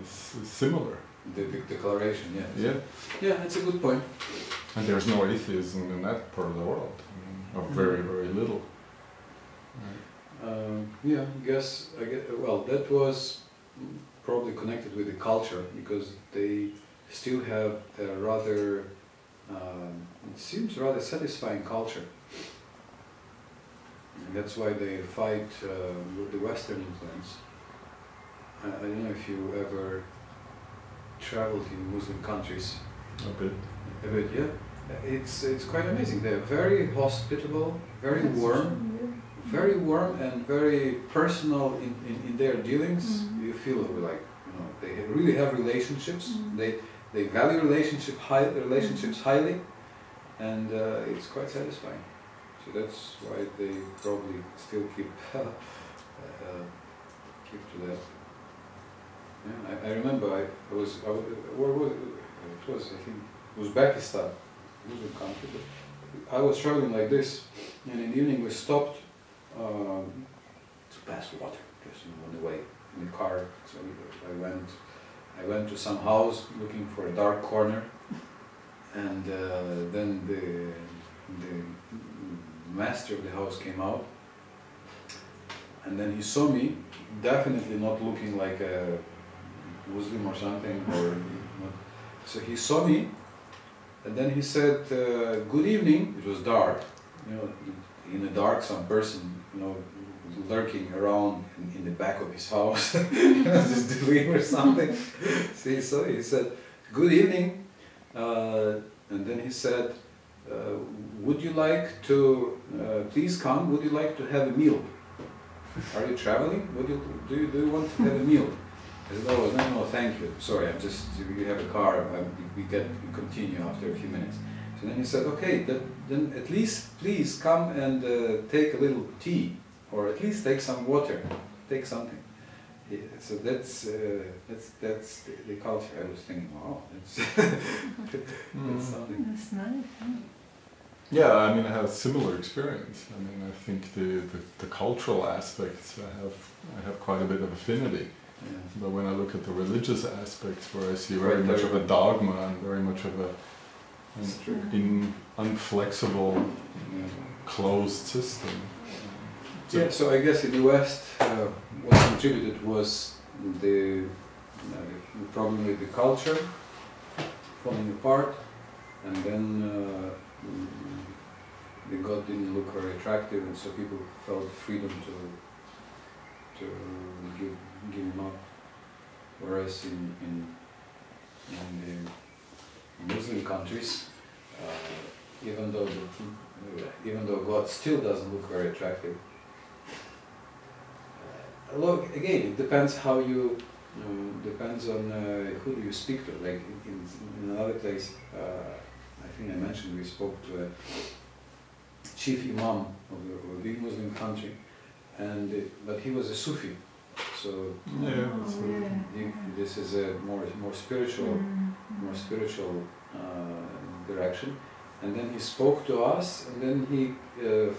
is similar. The declaration, yes. Yeah. Yeah, that's a good point. And there's no atheism in that part of the world, or very, very little. Yeah, I guess, well, that was probably connected with the culture, because they still have a rather, it seems rather satisfying culture. And that's why they fight with the Western influence. I don't know if you ever traveled in Muslim countries. A bit. A bit, yeah. It's quite amazing. They're very hospitable, very warm, and very personal in their dealings. You feel like they really have relationships. They value relationships highly, and it's quite satisfying. So that's why they probably still keep to that. Yeah, I remember where was it? It was, I think, Uzbekistan, Muslim country. But I was traveling like this, And in the evening we stopped to pass water, just on the way in the car. So I went to some house looking for a dark corner, and then the master of the house came out, and then he saw me, definitely not looking like a Muslim or something, or not. So he saw me, and then he said, "Good evening." It was dark, you know, in the dark, some person, you know, lurking around in the back of his house, just doing or something. So he said, "Good evening," and then he said, "Would you like to please come? Would you like to have a meal? Are you traveling? Do you want to have a meal?" I said, "Oh, no, thank you. Sorry, we have a car. We continue after a few minutes." So then he said, "Okay, then at least please come and take a little tea, or at least take some water, take something." So that's the culture. I was thinking, wow, that's something. That's nice. Yeah, I mean, I have a similar experience. I mean, I think the cultural aspects I have quite a bit of affinity. Yeah. But when I look at the religious aspects, where I see very much of a dogma and very much of an unflexible, closed system. Yeah, so I guess in the West, what contributed was probably the culture falling apart, and then the God didn't look very attractive, and so people felt freedom to give him up. Whereas in the Muslim countries, even though God still doesn't look very attractive. Look, again, it depends how you, depends on who do you speak to. Like in another place, I think I mentioned we spoke to a chief imam of a big Muslim country, but he was a Sufi, so this is a more spiritual direction. And then he spoke to us, and then he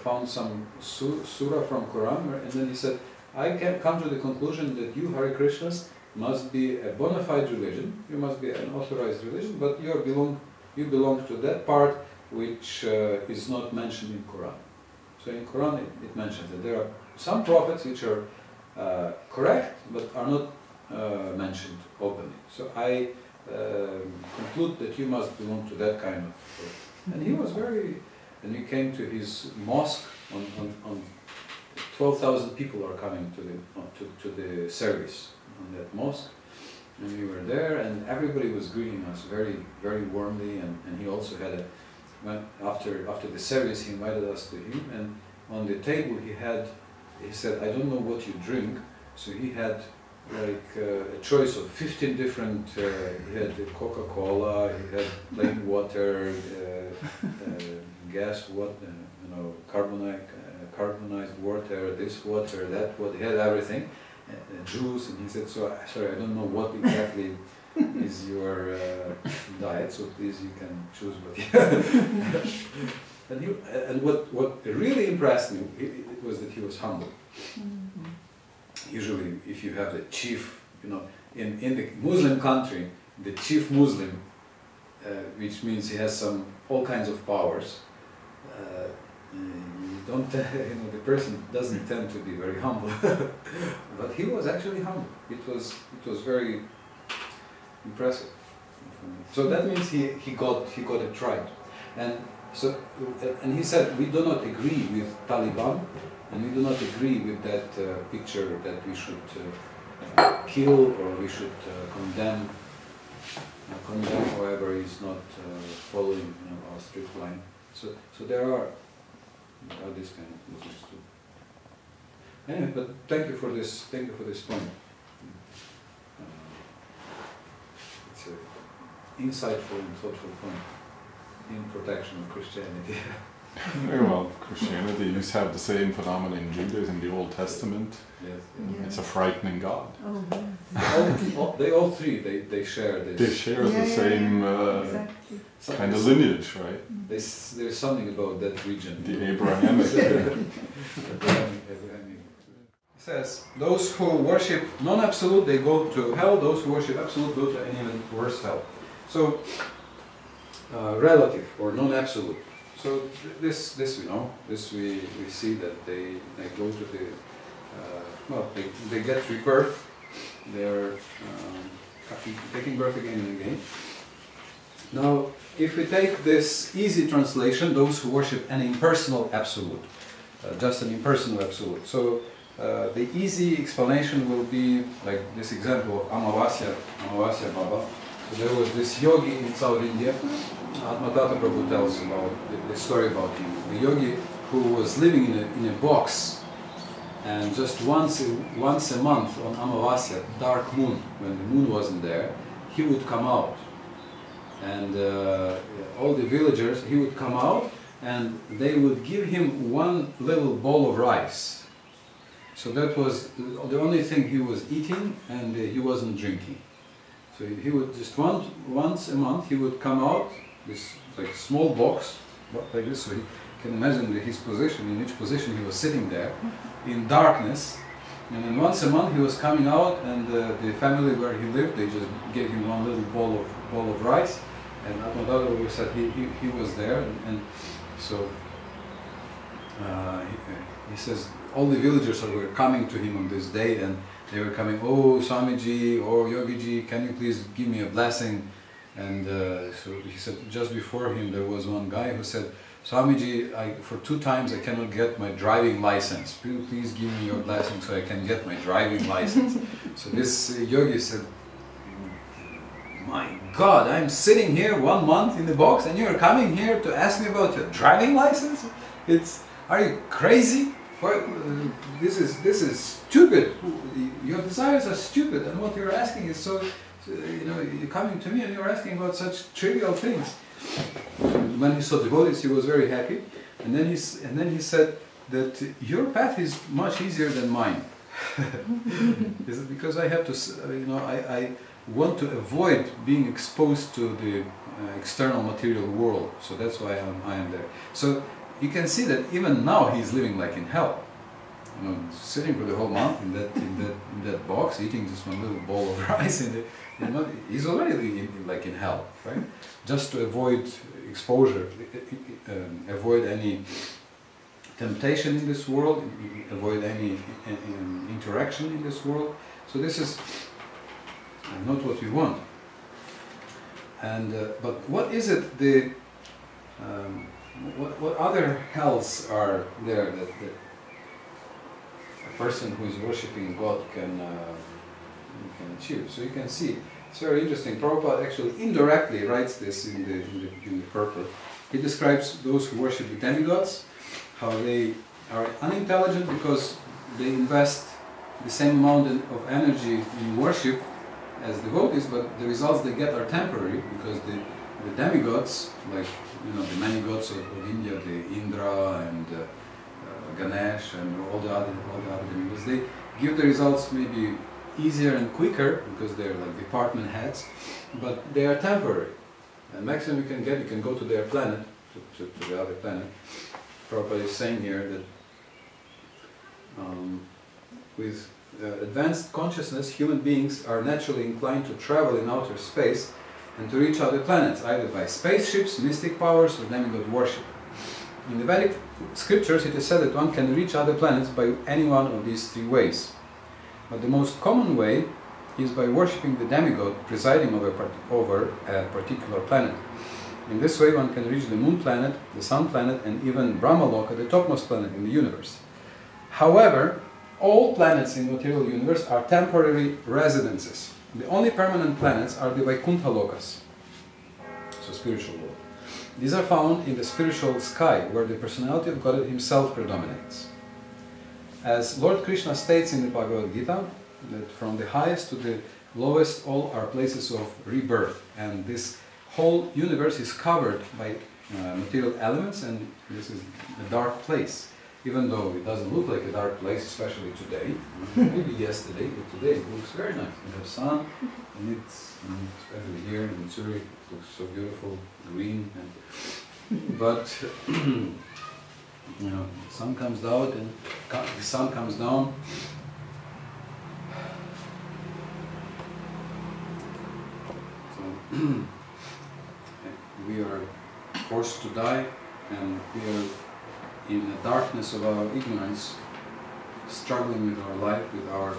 found some surah from Quran, and then he said, "I can come to the conclusion that you, Hare Krishnas, must be a bona fide religion, you must be an authorized religion, but you belong to that part which is not mentioned in Quran." So in Quran it mentions that there are some prophets which are correct, but are not mentioned openly. So I conclude that you must belong to that kind of person. And he was and we came to his mosque on 12,000 people are coming to the service on that mosque, and we were there, and everybody was greeting us very, very warmly. And he also had after the service, he invited us to him, and on the table he said, "I don't know what you drink," so he had like a choice of 15 different. He had Coca-Cola, he had plain water, gas water, carbonized water, this water, that water. He had everything, juice, and he said, "Sorry, I don't know what exactly is your diet, so please you can choose what." And what really impressed me was that he was humble. Usually, if you have the chief, in the Muslim country, the chief Muslim, which means he has all kinds of powers, you don't, the person doesn't tend to be very humble. But he was actually humble. It was very impressive. So that means he got it right. And he said, "We do not agree with Taliban, and we do not agree with that picture that we should kill or we should condemn. Condemn, however, is not following our strict line." So there are this kind of Muslims too. Anyway, but thank you for this point. It's an insightful and thoughtful point in protection of Christianity. Well, Christianity used to have the same phenomenon in Judaism, the Old Testament. Yes. Yeah. It's a frightening God. Oh, yeah. They all three, they share this. They share Yeah, the yeah, same Exactly. kind of lineage, right? There's something about that region. The Abrahamic. It says, those who worship non-absolute, they go to hell. Those who worship absolute go to an even worse hell. So, relative or non-absolute. So this we know. This we see that they go to the well, they get rebirth. They're taking birth again and again. Now, if we take this easy translation, those who worship an impersonal absolute, just an impersonal absolute. So the easy explanation will be like this example of Amavasya Baba. So there was this yogi in South India. Adi-Purusha Prabhu tells about the story about him. The yogi who was living in a box, and just once a month on Amavasya, dark moon, when the moon wasn't there, he would come out. And all the villagers, he would come out and they would give him one little bowl of rice. So that was the only thing he was eating, and he wasn't drinking. So he would just once a month he would come out, this like small box like this, so you can imagine his position, in which position he was sitting there in darkness. And then once a month he was coming out, and the family where he lived, they just gave him one little bowl of rice. And Adi-Purusha said he was there, and so he says all the villagers were coming to him on this day, and they were coming, oh Swamiji, oh Yogiji, can you please give me a blessing? And so he said, just before him there was one guy who said, Swamiji, for 2 times I cannot get my driving license. Please give me your blessing so I can get my driving license. So this yogi said, my God, I'm sitting here 1 month in the box and you're coming here to ask me about your driving license? Are you crazy? This is stupid. Your desires are stupid, and what you're asking is so, you're coming to me and you're asking about such trivial things. When he saw devotees, he was very happy, and then he said that your path is much easier than mine. Is it because I have to, I want to avoid being exposed to the external material world, so that's why I am there. So you can see that even now he's living like in hell. Sitting for the whole month in that box, eating just one little bowl of rice, he's already like in hell, right? Just to avoid exposure, avoid any temptation in this world, avoid any interaction in this world. So this is not what we want. And but what is it? What other hells are there that a person who is worshipping God can achieve? So you can see, it's very interesting. Prabhupada actually indirectly writes this in the purport. He describes those who worship the demigods, how they are unintelligent because they invest the same amount of energy in worship as devotees, but the results they get are temporary, because the demigods, like the many gods of India, the Indra and Ganesh and all the other demigods, they give the results maybe easier and quicker because they're like department heads, but they are temporary. And maximum you can go to their planet, to the other planet. Prabhupada is saying here that with advanced consciousness, human beings are naturally inclined to travel in outer space and to reach other planets, either by spaceships, mystic powers, or demigod worship. In the Vedic scriptures, it is said that one can reach other planets by any one of these 3 ways. But the most common way is by worshipping the demigod presiding over a particular planet. In this way, one can reach the moon planet, the sun planet, and even Brahmaloka, the topmost planet in the universe. However, all planets in the material universe are temporary residences. The only permanent planets are the Vaikuntha Lokas, so spiritual world. These are found in the spiritual sky, where the personality of God himself predominates. As Lord Krishna states in the Bhagavad Gita, that from the highest to the lowest all are places of rebirth, and this whole universe is covered by material elements, and this is a dark place. Even though it doesn't look like a dark place, especially today, maybe yesterday, but today it looks very nice. We have sun, and especially here in Zürich, it looks so beautiful, green. But you know, the sun comes out, and the sun comes down. So we are forced to die, and we are in the darkness of our ignorance, struggling with our life, with our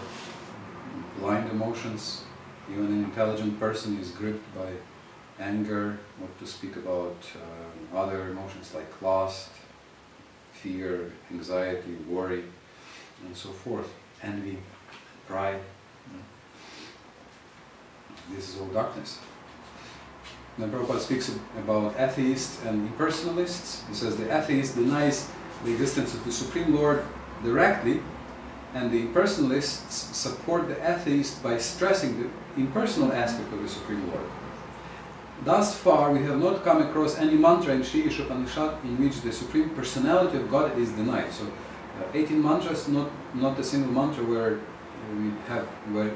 blind emotions. Even an intelligent person is gripped by anger, not to speak about other emotions like lust, fear, anxiety, worry, and so forth, envy, pride. This is all darkness. Then Prabhupada speaks about atheists and impersonalists. He says the atheist denies the existence of the Supreme Lord directly, and the impersonalists support the atheist by stressing the impersonal aspect of the Supreme Lord. Thus far, we have not come across any mantra in Sri Isopanisad in which the Supreme Personality of God is denied. So, 18 mantras, not a single mantra where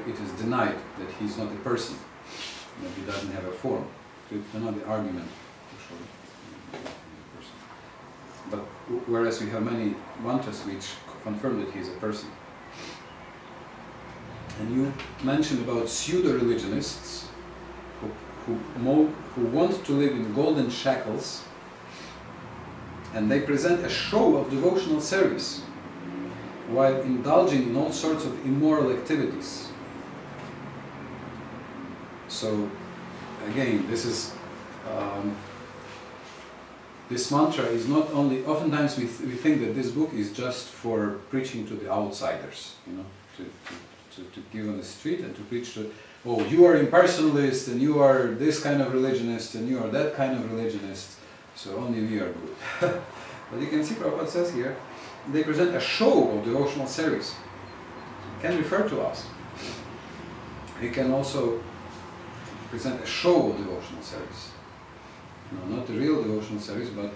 it is denied that he is not a person, that he doesn't have a form. So it's another argument to show person. But whereas we have many mantras which confirm that he is a person. And you mentioned about pseudo-religionists who want to live in golden shackles, and they present a show of devotional service while indulging in all sorts of immoral activities. So again, this is this mantra is not only, oftentimes we think that this book is just for preaching to the outsiders, you know, to give on the street and to preach to, oh, you are impersonalist, and you are this kind of religionist, and you are that kind of religionist, so only we are good. But you can see Prabhupada says here, they present a show of devotional service. It can refer to us. It can also present a show of devotional service. You know, not the real devotional service, but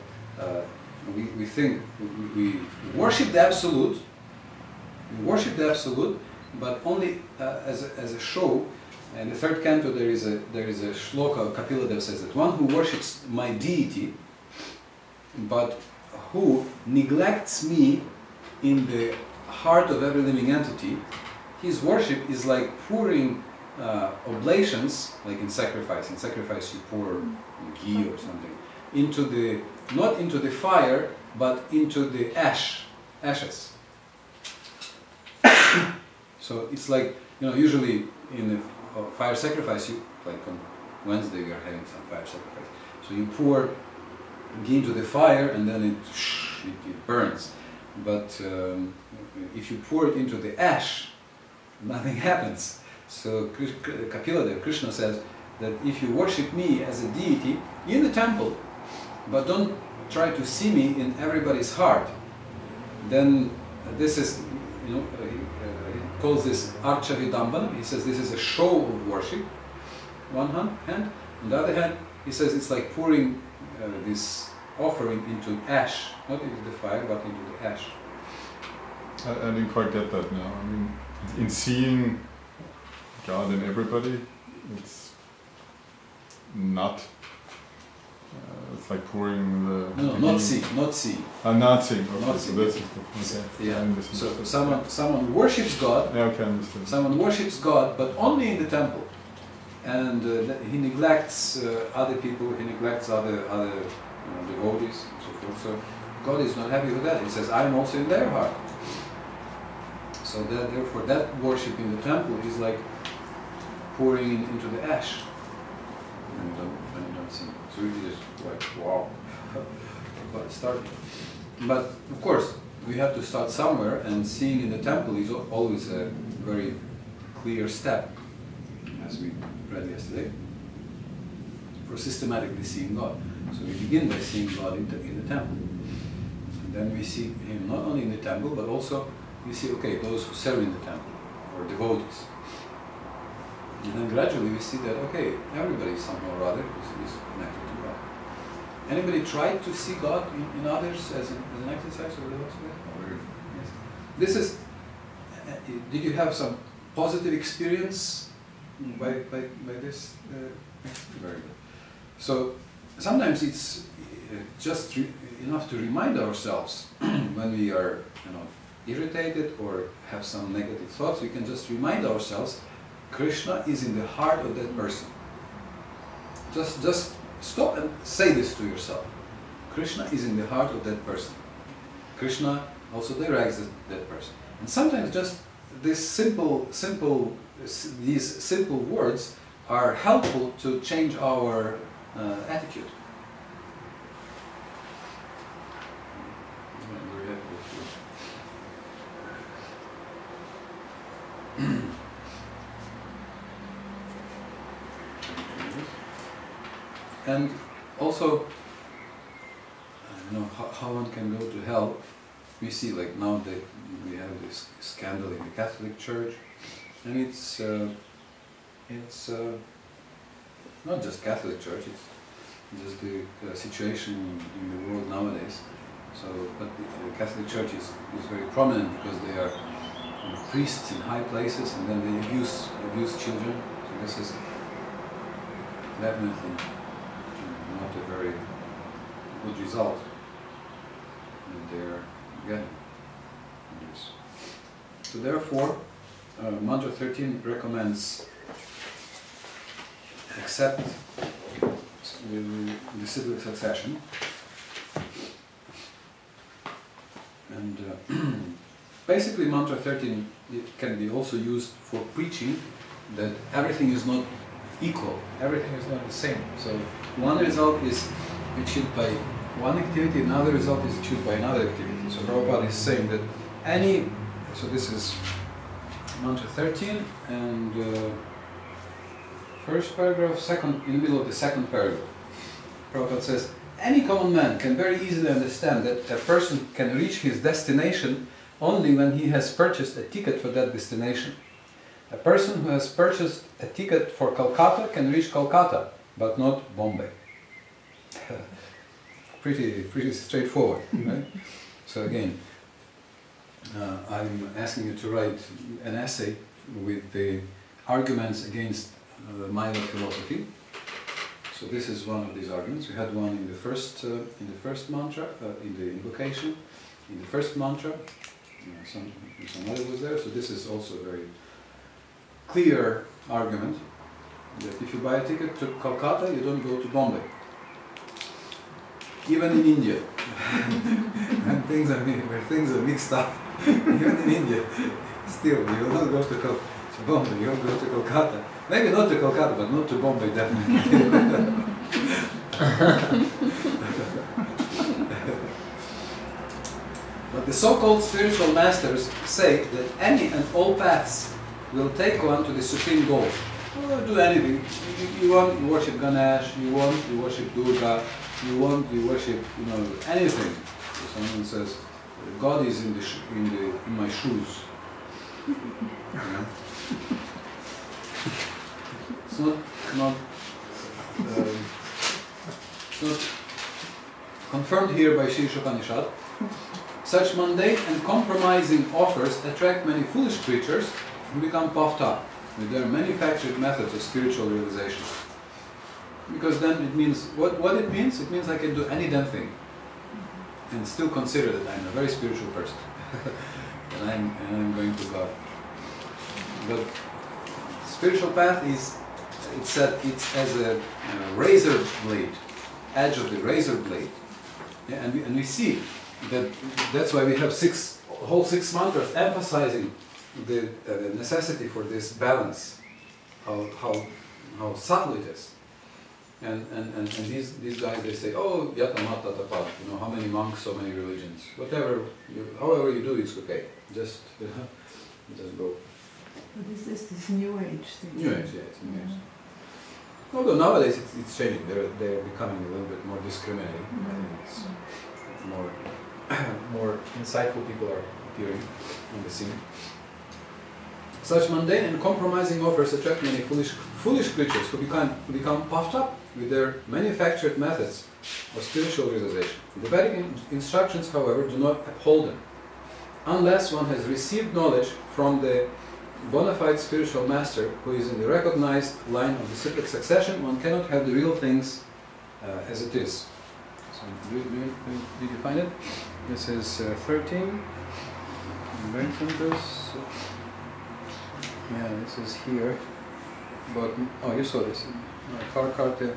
we think we worship the Absolute. We worship the Absolute, but only as a show. And the third canto there is a shloka. Kapila Dev says that one who worships my deity, but who neglects me in the heart of every living entity, his worship is like pouring oblations, like in sacrifice. In sacrifice you pour ghee or something into the, not into the fire, but into the ashes. So it's like, you know, usually in the fire sacrifice, you, like on Wednesday we are having some fire sacrifice. So you pour ghee into the fire and then it burns. But if you pour it into the ash, nothing happens. So Kapila Dev, Krishna says that if you worship me as a deity in the temple, but don't try to see me in everybody's heart, then this is, you know, he calls this Archa Vidambana. He says this is a show of worship, one hand. On the other hand, he says it's like pouring this offering into ash, not into the fire, but into the ash. I didn't quite get that now. I mean, in seeing God in everybody, it's not. It's like pouring the. No, not see. Not seeing. Okay, Not so seeing. this is the. Okay. Yeah. So someone worships God. Yeah, okay, understood. Someone worships God, but only in the temple, and he neglects other people. He neglects other devotees and so forth. So God is not happy with that. He says, "I am also in their heart." So that, therefore, that worship in the temple is like pouring into the ash. And you don't see. So it is like, wow, quite starting. But of course, we have to start somewhere, and seeing in the temple is always a very clear step, as we read yesterday, for systematically seeing God. So we begin by seeing God in the temple. And then we see Him not only in the temple, but also we see, okay, those who serve in the temple, or devotees. And then gradually we see that, okay, everybody somehow or other is connected to God. Anybody tried to see God in others as an exercise over the last week? Yes. This is. Did you have some positive experience by this? Very good. So sometimes it's just enough to remind ourselves when we are, irritated or have some negative thoughts. We can just remind ourselves, Krishna is in the heart of that person. Just stop and say this to yourself. Krishna is in the heart of that person. Krishna also directs that person. And sometimes just these simple words are helpful to change our attitude. And also, how one can go to hell. We see, like now that we have this scandal in the Catholic Church, and it's not just Catholic Church; it's just the situation in the world nowadays. So, but the Catholic Church is very prominent because they are priests in high places, and then they abuse children. So this is definitely not a very good result that they are getting. So therefore, Mantra 13 recommends accept the disciplic succession, and basically Mantra 13 can be also used for preaching that everything is not equal, everything is not the same. So one result is achieved by one activity, another result is achieved by another activity. So Prabhupada is saying that so this is Mantra 13 and first paragraph, in the middle of the second paragraph. Prabhupada says, any common man can very easily understand that a person can reach his destination only when he has purchased a ticket for that destination. A person who has purchased a ticket for Calcutta can reach Calcutta, but not Bombay. Pretty straightforward, right? So again, I'm asking you to write an essay with the arguments against Maya philosophy. So this is one of these arguments. We had one in the first mantra, in the invocation, in the first mantra. Some other was there. So this is also a very clear argument that if you buy a ticket to Calcutta, you don't go to Bombay. Even in India, when things are mixed up, even in India, still you will not go to Bombay, you will go to Calcutta. Maybe not to Calcutta, but not to Bombay, definitely. But the so-called spiritual masters say that any and all paths will take one to the supreme goal. Or do anything. You want, you worship Ganesh, you want, you worship Durga, you want, you worship, anything. So someone says, God is in my shoes. It's not confirmed here by Isopanisad. Such mundane and compromising offers attract many foolish creatures who become puffed up with their manufactured methods of spiritual realization. Because then it means, what it means? It means I can do any damn thing and still consider that I'm a very spiritual person and I'm going to God. But spiritual path is, it's as a razor blade, edge of the razor blade. Yeah, and we see that's why we have whole six mantras emphasizing the necessity for this balance, how subtle it is. And these guys, they say, oh, yata mata tapat, how many monks, so many religions. However you do, it's okay. Just go. But is this New Age thing? New Age, yeah, it's New Age. Although nowadays it's changing. They're becoming a little bit more discriminating. I think it's more insightful people are appearing on the scene. Such mundane and compromising offers attract many foolish creatures who become puffed up with their manufactured methods of spiritual realization. The Vedic instructions, however, do not uphold them. Unless one has received knowledge from the bona fide spiritual master who is in the recognized line of disciplic succession, one cannot have the real things as it is. So, did you find it? This is 13. Yeah, this is here. But oh, you saw this. Karkarte.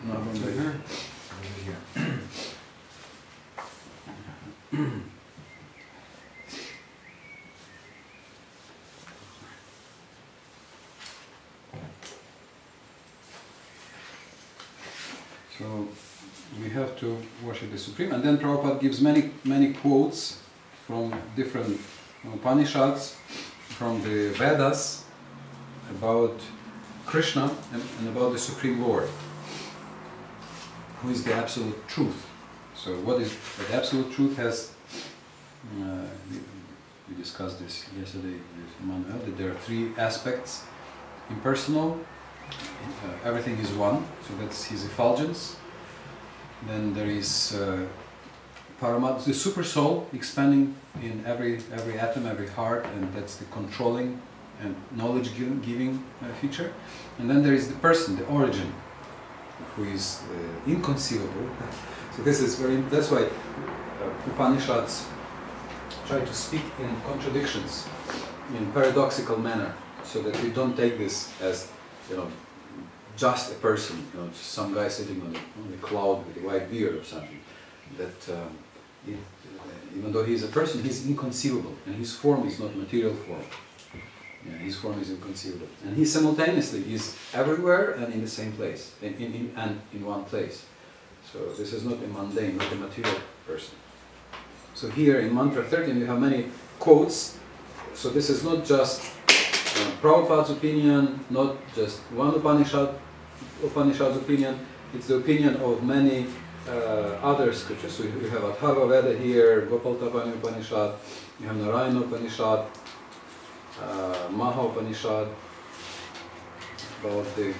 No, here. So we have to worship the Supreme, and then Prabhupada gives many quotes from different Upanishads, from the Vedas, about Krishna and about the Supreme Lord, who is the absolute truth. So what is the absolute truth has, we discussed this yesterday with Manuel, that there are three aspects: impersonal, everything is one, so that's his effulgence. Then there is Paramatma, the super soul, expanding in every atom, every heart, and that's the controlling and knowledge giving feature. And then there is the person, the origin, who is inconceivable. So this is that's why Upanishads try to speak in contradictions, in paradoxical manner, so that we don't take this as, just a person, just some guy sitting on the cloud with a white beard or something. That even though he is a person, he is inconceivable, and his form is not material form. Yeah, his form is inconceivable, and he simultaneously is everywhere and in the same place, and in one place. So this is not a mundane, not a material person. So here in Mantra 13 we have many quotes. So this is not just Prabhupada's opinion, not just one Upanishad's opinion, it's the opinion of many other scriptures. So you have Atharva Veda here, Gopaltapani Upanishad, you have Narayana Upanishad, Maha Upanishad, about the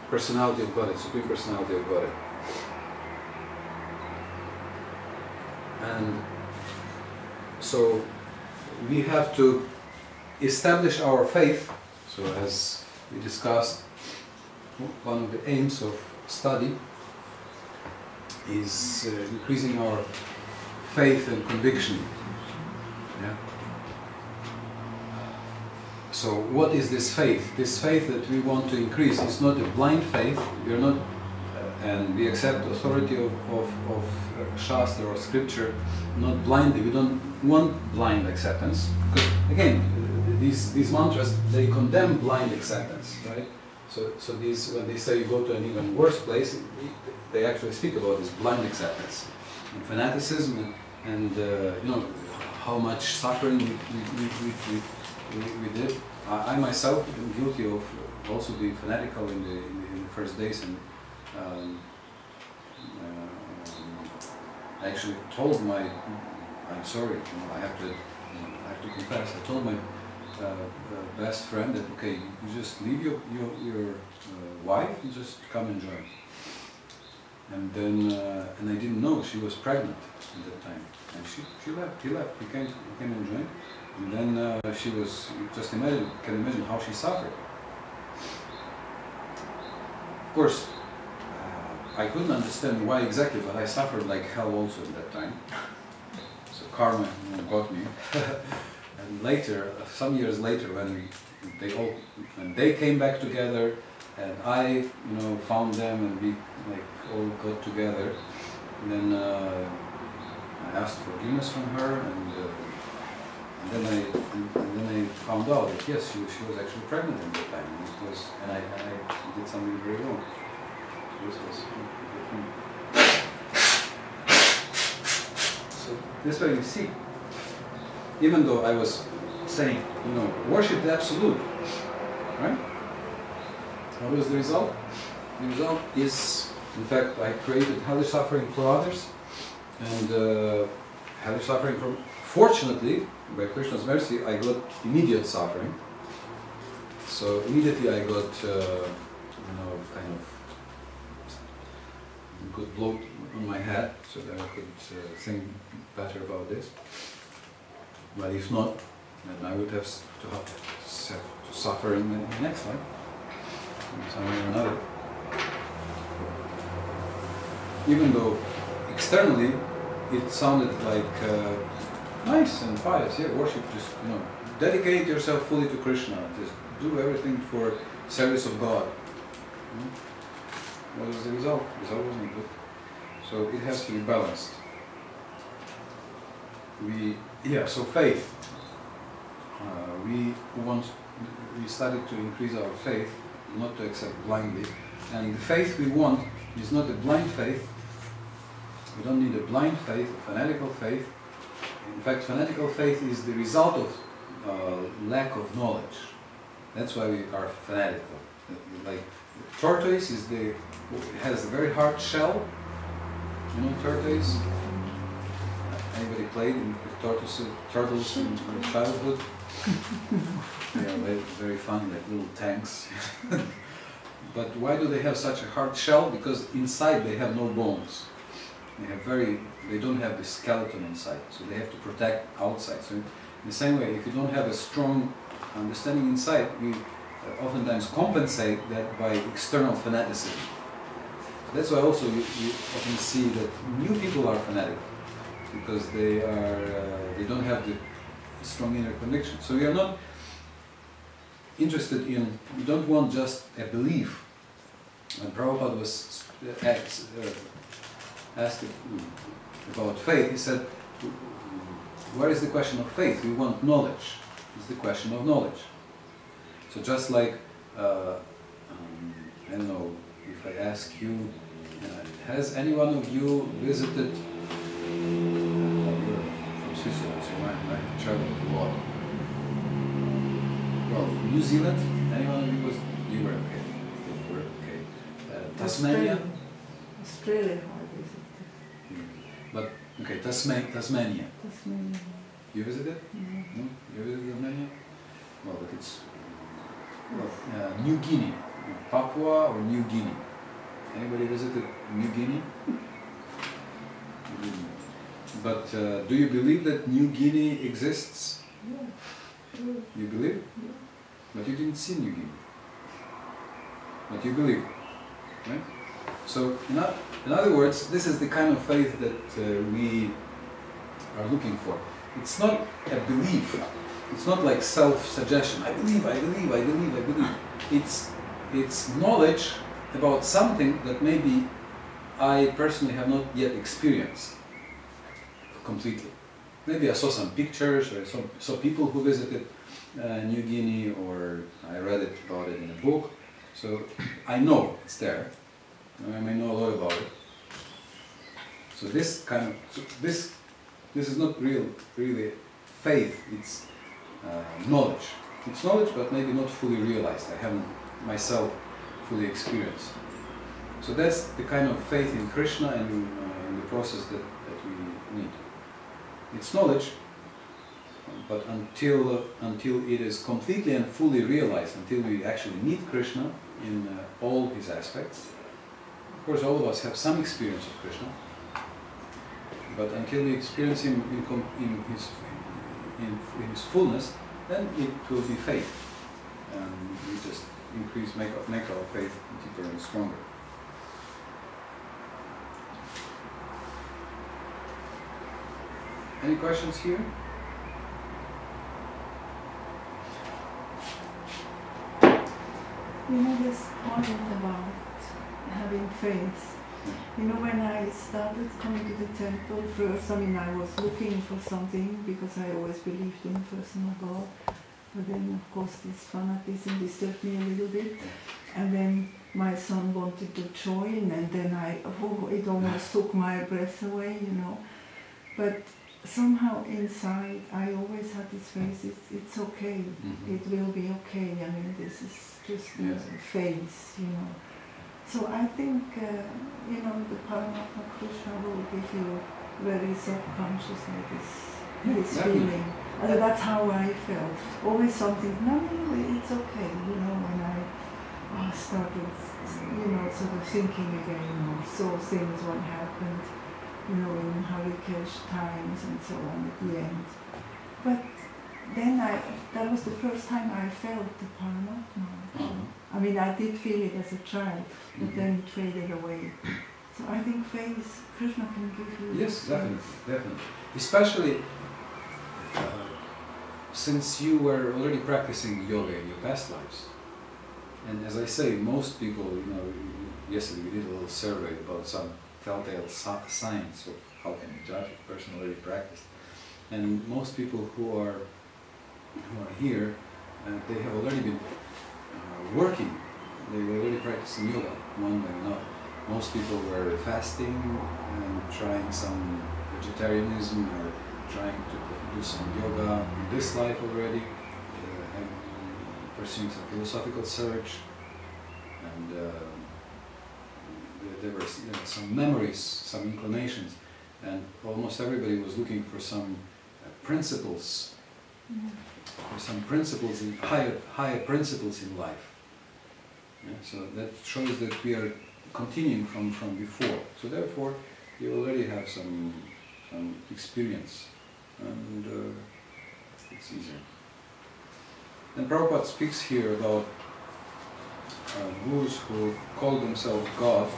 personality of God, Supreme Personality of God. And so we have to establish our faith. So as we discussed, one of the aims of study is increasing our faith and conviction. Yeah. So what is this faith? This faith that we want to increase is not a blind faith. We are not, and we accept authority of Shastra or Scripture, not blindly. We don't want blind acceptance. Because again, these mantras, they condemn blind acceptance, right? So these, when they say you go to an even worse place, they actually speak about this blind acceptance and fanaticism, and how much suffering we did. I myself am guilty of also being fanatical in the first days, and I actually told I'm sorry, I have to confess, I told my best friend that, okay, you just leave your wife and just come and join. And then, and I didn't know she was pregnant at that time, and she left. He came and joined, and then she was, can imagine how she suffered. Of course, I couldn't understand why exactly, but I suffered like hell also at that time. So karma got me. And later, some years later, when they came back together, and I, found them, and we all got together, and then I asked forgiveness from her, and then I found out that yes, she was actually pregnant at that time, and I did something very wrong. This was so this way you see. Even though I was saying, worship the Absolute, right? What was the result? The result is, in fact, I created hellish suffering for others, and hellish suffering fortunately, by Krishna's mercy, I got immediate suffering. So immediately I got, kind of good blow on my head, so that I could think better about this. But if not, then I would have to suffer in the next life, in some way or another. Even though externally it sounded like nice and pious, yeah, worship, just dedicate yourself fully to Krishna, just do everything for service of God. What was the result? The result wasn't good. So it has to be balanced. So faith. We started to increase our faith, not to accept blindly. And the faith we want is not a blind faith. We don't need a blind faith, a fanatical faith. In fact, fanatical faith is the result of lack of knowledge. That's why we are fanatical. Like tortoise has a very hard shell. You know tortoise? Anybody played with turtles in childhood? Yeah, very fun, like little tanks. But why do they have such a hard shell? Because inside they have no bones. They don't have the skeleton inside, so they have to protect outside. So in the same way, if you don't have a strong understanding inside, we oftentimes compensate that by external fanaticism. That's why also you often see that new people are fanatical, because they don't have the strong inner conviction. So we are not interested in, we don't want just a belief. When Prabhupada was asked about faith, he said, where is the question of faith? We want knowledge. It's the question of knowledge. So just like, I don't know, if I ask you, has any one of you visited, you're from Switzerland, so you might travel a lot. Well, New Zealand, any one of you were okay. You were okay. Tasmania? Australia, I visited. But, okay, Tasmania. Tasmania. You visited? Mm-hmm. No? You visited Tasmania? Well, but it's New Guinea. Papua or New Guinea? Anybody visited New Guinea? But do you believe that New Guinea exists? Yeah, sure. You believe? Yeah. But you didn't see New Guinea. But you believe, right? So, in other words, this is the kind of faith that we are looking for. It's not a belief. It's not like self-suggestion. I believe, I believe, I believe, I believe. It's knowledge about something that maybe I personally have not yet experienced completely. Maybe I saw some pictures, or I saw people who visited New Guinea, or I read about it in a book. So I know it's there. I may know a lot about it. So this is not really faith. It's knowledge. It's knowledge, but maybe not fully realized. I haven't myself fully experienced. So that's the kind of faith in Krishna and in the process that we need. It's knowledge, but until it is completely and fully realized, until we actually meet Krishna in all his aspects. Of course, all of us have some experience of Krishna, but until we experience him in his fullness, then it will be faith, and we just make our faith deeper and stronger. Any questions here? This point about having faith. When I started coming to the temple first, I was looking for something because I always believed in personal God. But then, of course, this fanatism disturbed me a little bit. And then my son wanted to join, and then it almost took my breath away, But somehow inside, I always had this faith, it's okay, it will be okay. This is just a phase, So I think, the Paramatma Krishna will give you very subconsciously this this definitely. feeling. And that's how I felt. Always something, no, it's okay, you know, when I started, you know, sort of thinking again, or saw things what happened, you know, in Harikesh times and so on at the end. But then that was the first time I felt the Paramatma. I mean, I did feel it as a child, but then it faded away. So I think faith, Krishna can give you... Yes, definitely. Especially since you were already practicing yoga in your past lives. And as I say, most people, you know, yesterday we did a little survey about some telltale signs of how can you judge if a person already practiced. And most people who are here, they have already been working. They were already practicing yoga, one way or another. Most people were fasting and trying some vegetarianism or trying to do some yoga in this life already, and pursuing some philosophical search. And there were some memories, some inclinations, and almost everybody was looking for some principles, for some principles in higher principles in life. Yeah, so that shows that we are continuing from before. So therefore, you already have some experience, and it's easier. And Prabhupada speaks here about gurus who call themselves God,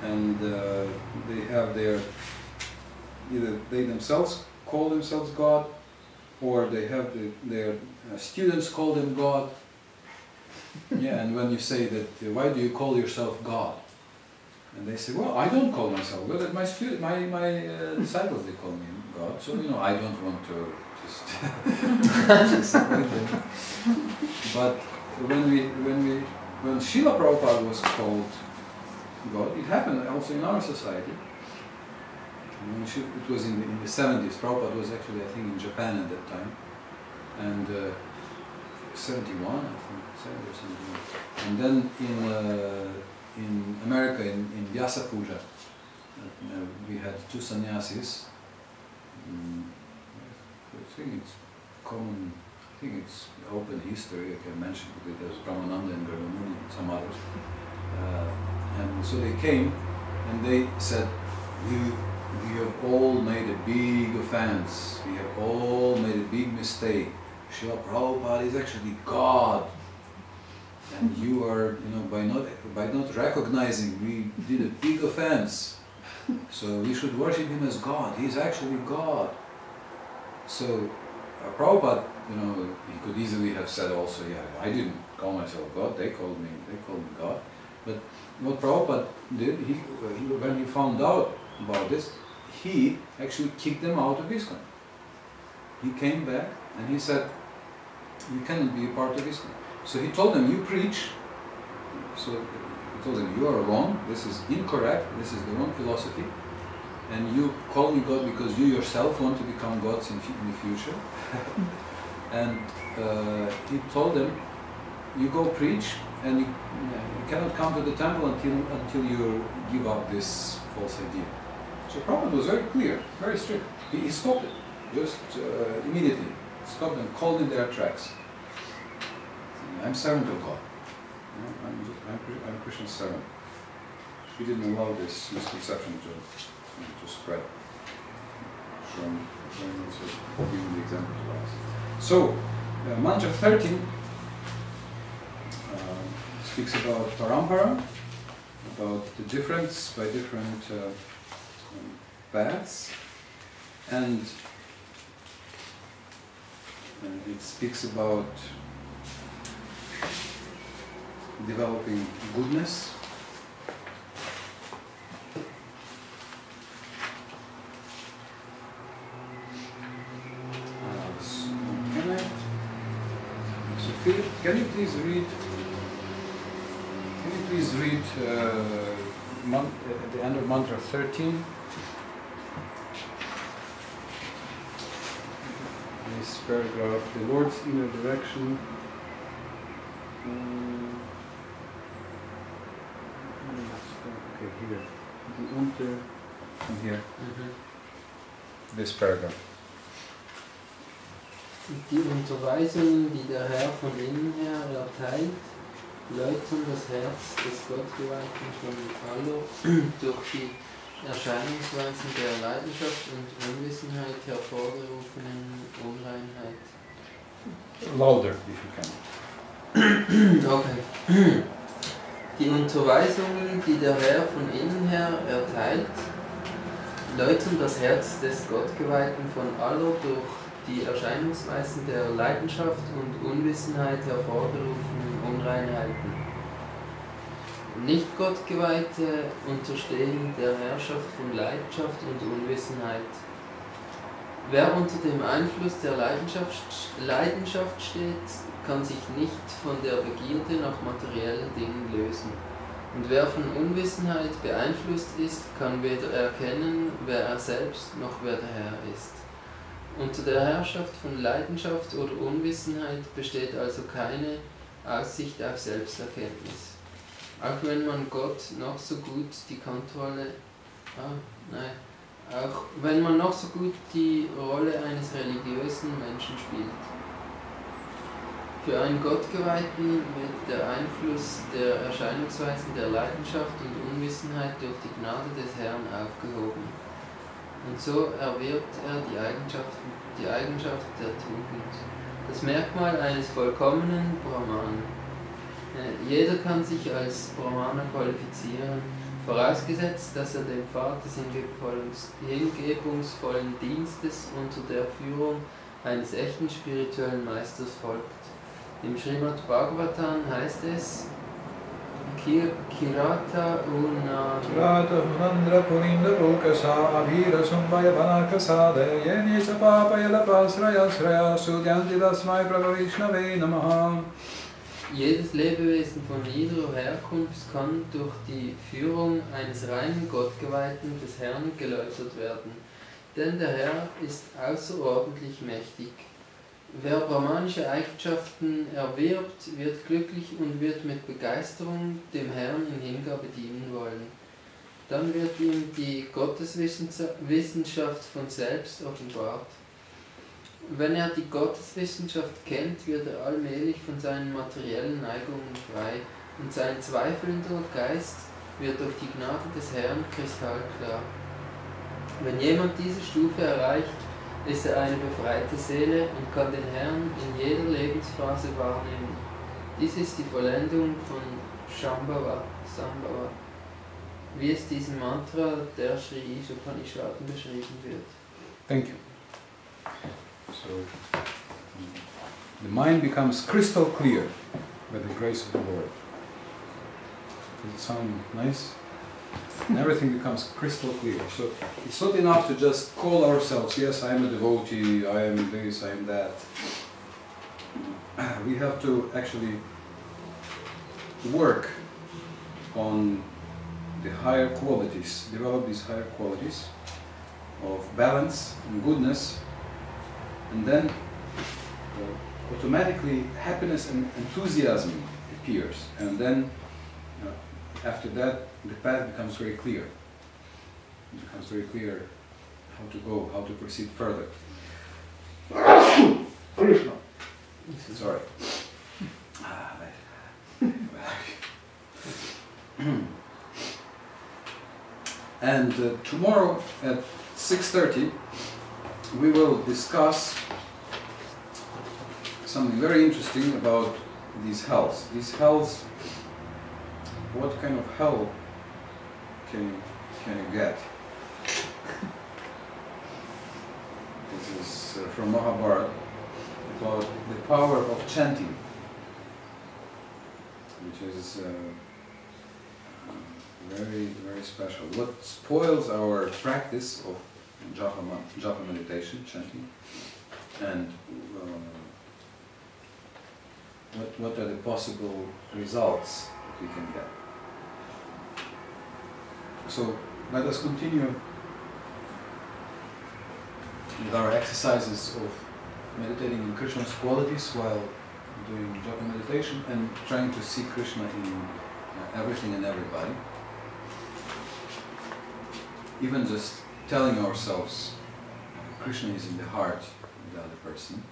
and they have either they themselves call themselves God, or they have their students call them God. Yeah, and when you say that, why do you call yourself God? And they say, well, I don't call myself God. My disciples, they call me God. So, you know, I don't want to just disappoint them. But when Srila Prabhupada was called God, it happened also in our society. It was in the 70s. Prabhupada was actually, I think, in Japan at that time, and 71, I think, 70 or 71. And then in America, in Vyasa Puja, we had two sannyasis. I think it's common. I think it's open history. I can mention it. There's Brahmananda and Garbhamuni and some others. And so they came, and they said, we have all made a big offense. We have all made a big mistake. Srila Prabhupada is actually God, and you are, you know, by not recognizing, we did a big offense. So we should worship him as God. He's actually God. So Prabhupada, you know, he could easily have said also, yeah, I didn't call myself God. They called me God. But what Prabhupada did, when he found out about this, he actually kicked them out of ISKCON. He came back and he said, you cannot be a part of ISKCON. So he told them, you preach. So he told them, you are wrong, this is incorrect, this is the wrong philosophy, and you call me God because you yourself want to become gods in the future. And he told them, you go preach, and you cannot come to the temple until you give up this false idea. So Prabhupada was very clear, very strict. He stopped it, just immediately. Stopped them, called in their tracks. I'm servant of God. I'm Krishna's servant. He didn't allow this misconception to spread. Showing giving the example to us. So, mantra 13 speaks about parampara, about the difference by different paths, and it speaks about developing goodness, can you please read? At the end of mantra 13. This paragraph, the Lord's inner direction. Okay, here. Die unter and here. This paragraph. Die Unterweisungen, die der Herr von innen her erteilt, läutern das Herz des Gottgeweihten von aller durch die Erscheinungsweisen der Leidenschaft und Unwissenheit hervorgerufenen Unreinheit. Louder, if you can. Okay. Die Unterweisungen, die der Herr von innen her erteilt, läutern das Herz des Gottgeweihten von aller durch die Erscheinungsweisen der Leidenschaft und Unwissenheit hervorgerufenen Unreinheiten. Nicht-Gottgeweihte unterstehen der Herrschaft von Leidenschaft und Unwissenheit. Wer unter dem Einfluss der Leidenschaft steht, kann sich nicht von der Begierde nach materiellen Dingen lösen. Und wer von Unwissenheit beeinflusst ist, kann weder erkennen, wer er selbst noch wer der Herr ist. Unter der Herrschaft von Leidenschaft oder Unwissenheit besteht also keine Aussicht auf Selbsterkenntnis. Auch wenn man Gott noch so gut die Kontrolle, auch wenn man noch so gut die Rolle eines religiösen Menschen spielt. Für einen Gottgeweihten wird der Einfluss der Erscheinungsweisen der Leidenschaft und Unwissenheit durch die Gnade des Herrn aufgehoben. Und so erwirbt er die Eigenschaft der Tugend, das Merkmal eines vollkommenen Brahman. Jeder kann sich als Brahmana qualifizieren, vorausgesetzt, dass er dem Pfad des hingebungsvollen Dienstes unter der Führung eines echten spirituellen Meisters folgt. Im Srimad Bhagavatam heißt es, Kirata Unandra Purinda Lokasa Abhira Sumbaya Vanakasade Yeni Sapapa Yalapasraya Sraya Sudyanti Dasmai Prabhavishnave Namaha. Jedes Lebewesen von niederer Herkunft kann durch die Führung eines reinen Gottgeweihten des Herrn geläutert werden, denn der Herr ist außerordentlich mächtig. Wer brahmanische Eigenschaften erwirbt, wird glücklich und wird mit Begeisterung dem Herrn in Hingabe dienen wollen. Dann wird ihm die Gotteswissenschaft von selbst offenbart. Wenn er die Gotteswissenschaft kennt, wird er allmählich von seinen materiellen Neigungen frei und sein zweifelnder Geist wird durch die Gnade des Herrn kristallklar. Wenn jemand diese Stufe erreicht, ist er eine befreite Seele und kann den Herrn in jeder Lebensphase wahrnehmen. Dies ist die Vollendung von Shambhava, wie es diesem Mantra der Sri Isopanisad beschrieben wird. Thank you. So, the mind becomes crystal clear by the grace of the Lord. Does it sound nice? And everything becomes crystal clear. So it's not enough to just call ourselves, yes, I am a devotee, I am this, I am that. We have to actually work on the higher qualities, develop these higher qualities of balance and goodness, and then automatically happiness and enthusiasm appears, and then after that the path becomes very clear. It becomes very clear how to go, how to proceed further. Krishna. Sorry. And tomorrow at 6:30 we will discuss something very interesting about these hells. These hells, what kind of hell can you get? This is from Mahabharata, about the power of chanting, which is very, very special. What spoils our practice of japa meditation, chanting, and what are the possible results that we can get. So let us continue with our exercises of meditating on Krishna's qualities while doing japa meditation and trying to see Krishna in everything and everybody. even just telling ourselves Krishna is in the heart of the other person,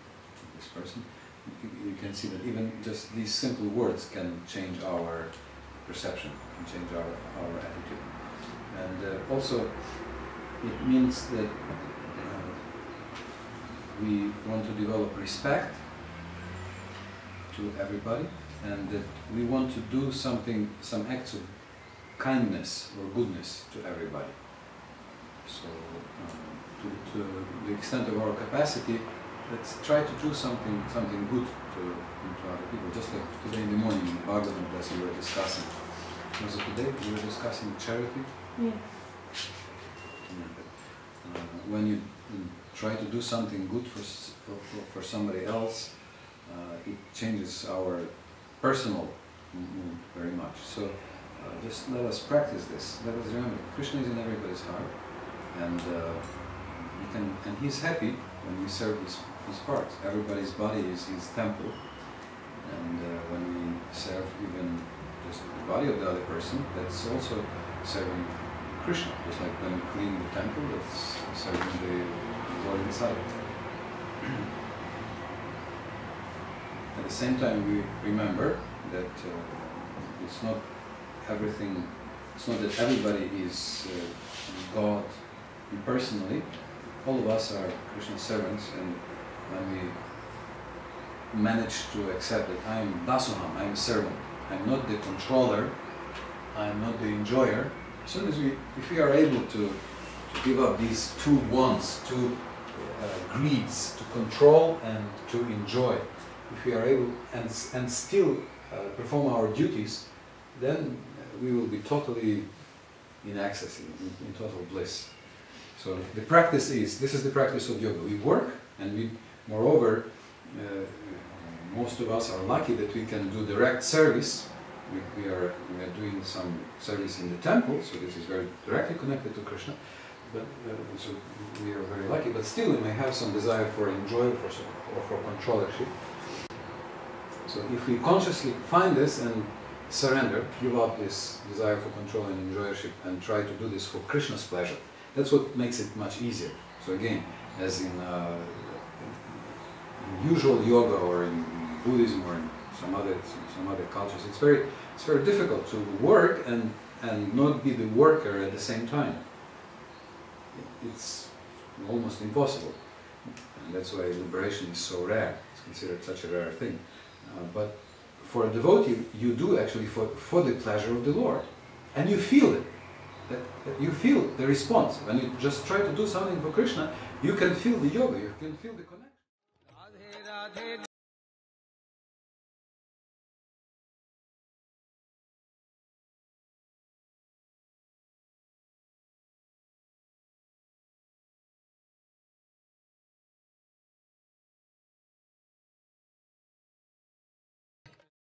this person, you can see that even just these simple words can change our perception, can change our attitude. And also it means that we want to develop respect to everybody, and that we want to do something, some acts of kindness or goodness to everybody. So to the extent of our capacity, let's try to do something good to other people. Just like today in the morning in the Bhagavatam class we were discussing. Was it today? We were discussing charity. Yeah. When you try to do something good for somebody else, it changes our personal mood very much. So just let us practice this. Let us remember Krishna is in everybody's heart, and he's happy when we serve his parts. Everybody's body is his temple, and when we serve even just the body of the other person, that's also serving Krishna. Just like when we clean the temple, that's serving the Lord inside. At the same time, we remember that it's not everything. It's not that everybody is God impersonally. All of us are Krishna's servants, and when we manage to accept that I am Dasoham, I am a servant, I am not the controller, I am not the enjoyer. As soon as if we are able to give up these two wants, two greeds, to control and to enjoy, if we are able and still perform our duties, then we will be totally in ecstasy, in total bliss. So the practice this is the practice of yoga. We work, and we, moreover, most of us are lucky that we can do direct service. We are doing some service in the temple, so this is very directly connected to Krishna. But so we are very lucky. But still, we may have some desire for enjoy, or for controllership. So if we consciously find this and surrender, give up this desire for control and enjoyership, and try to do this for Krishna's pleasure, that's what makes it much easier. So again, as in usual yoga or in Buddhism or in some other cultures, it's very difficult to work and not be the worker at the same time. It's almost impossible, and that's why liberation is so rare. It's considered such a rare thing. But for a devotee, you do actually for the pleasure of the Lord, and you feel it. That you feel the response. When you just try to do something for Krishna, you can feel the yoga, you can feel the connection.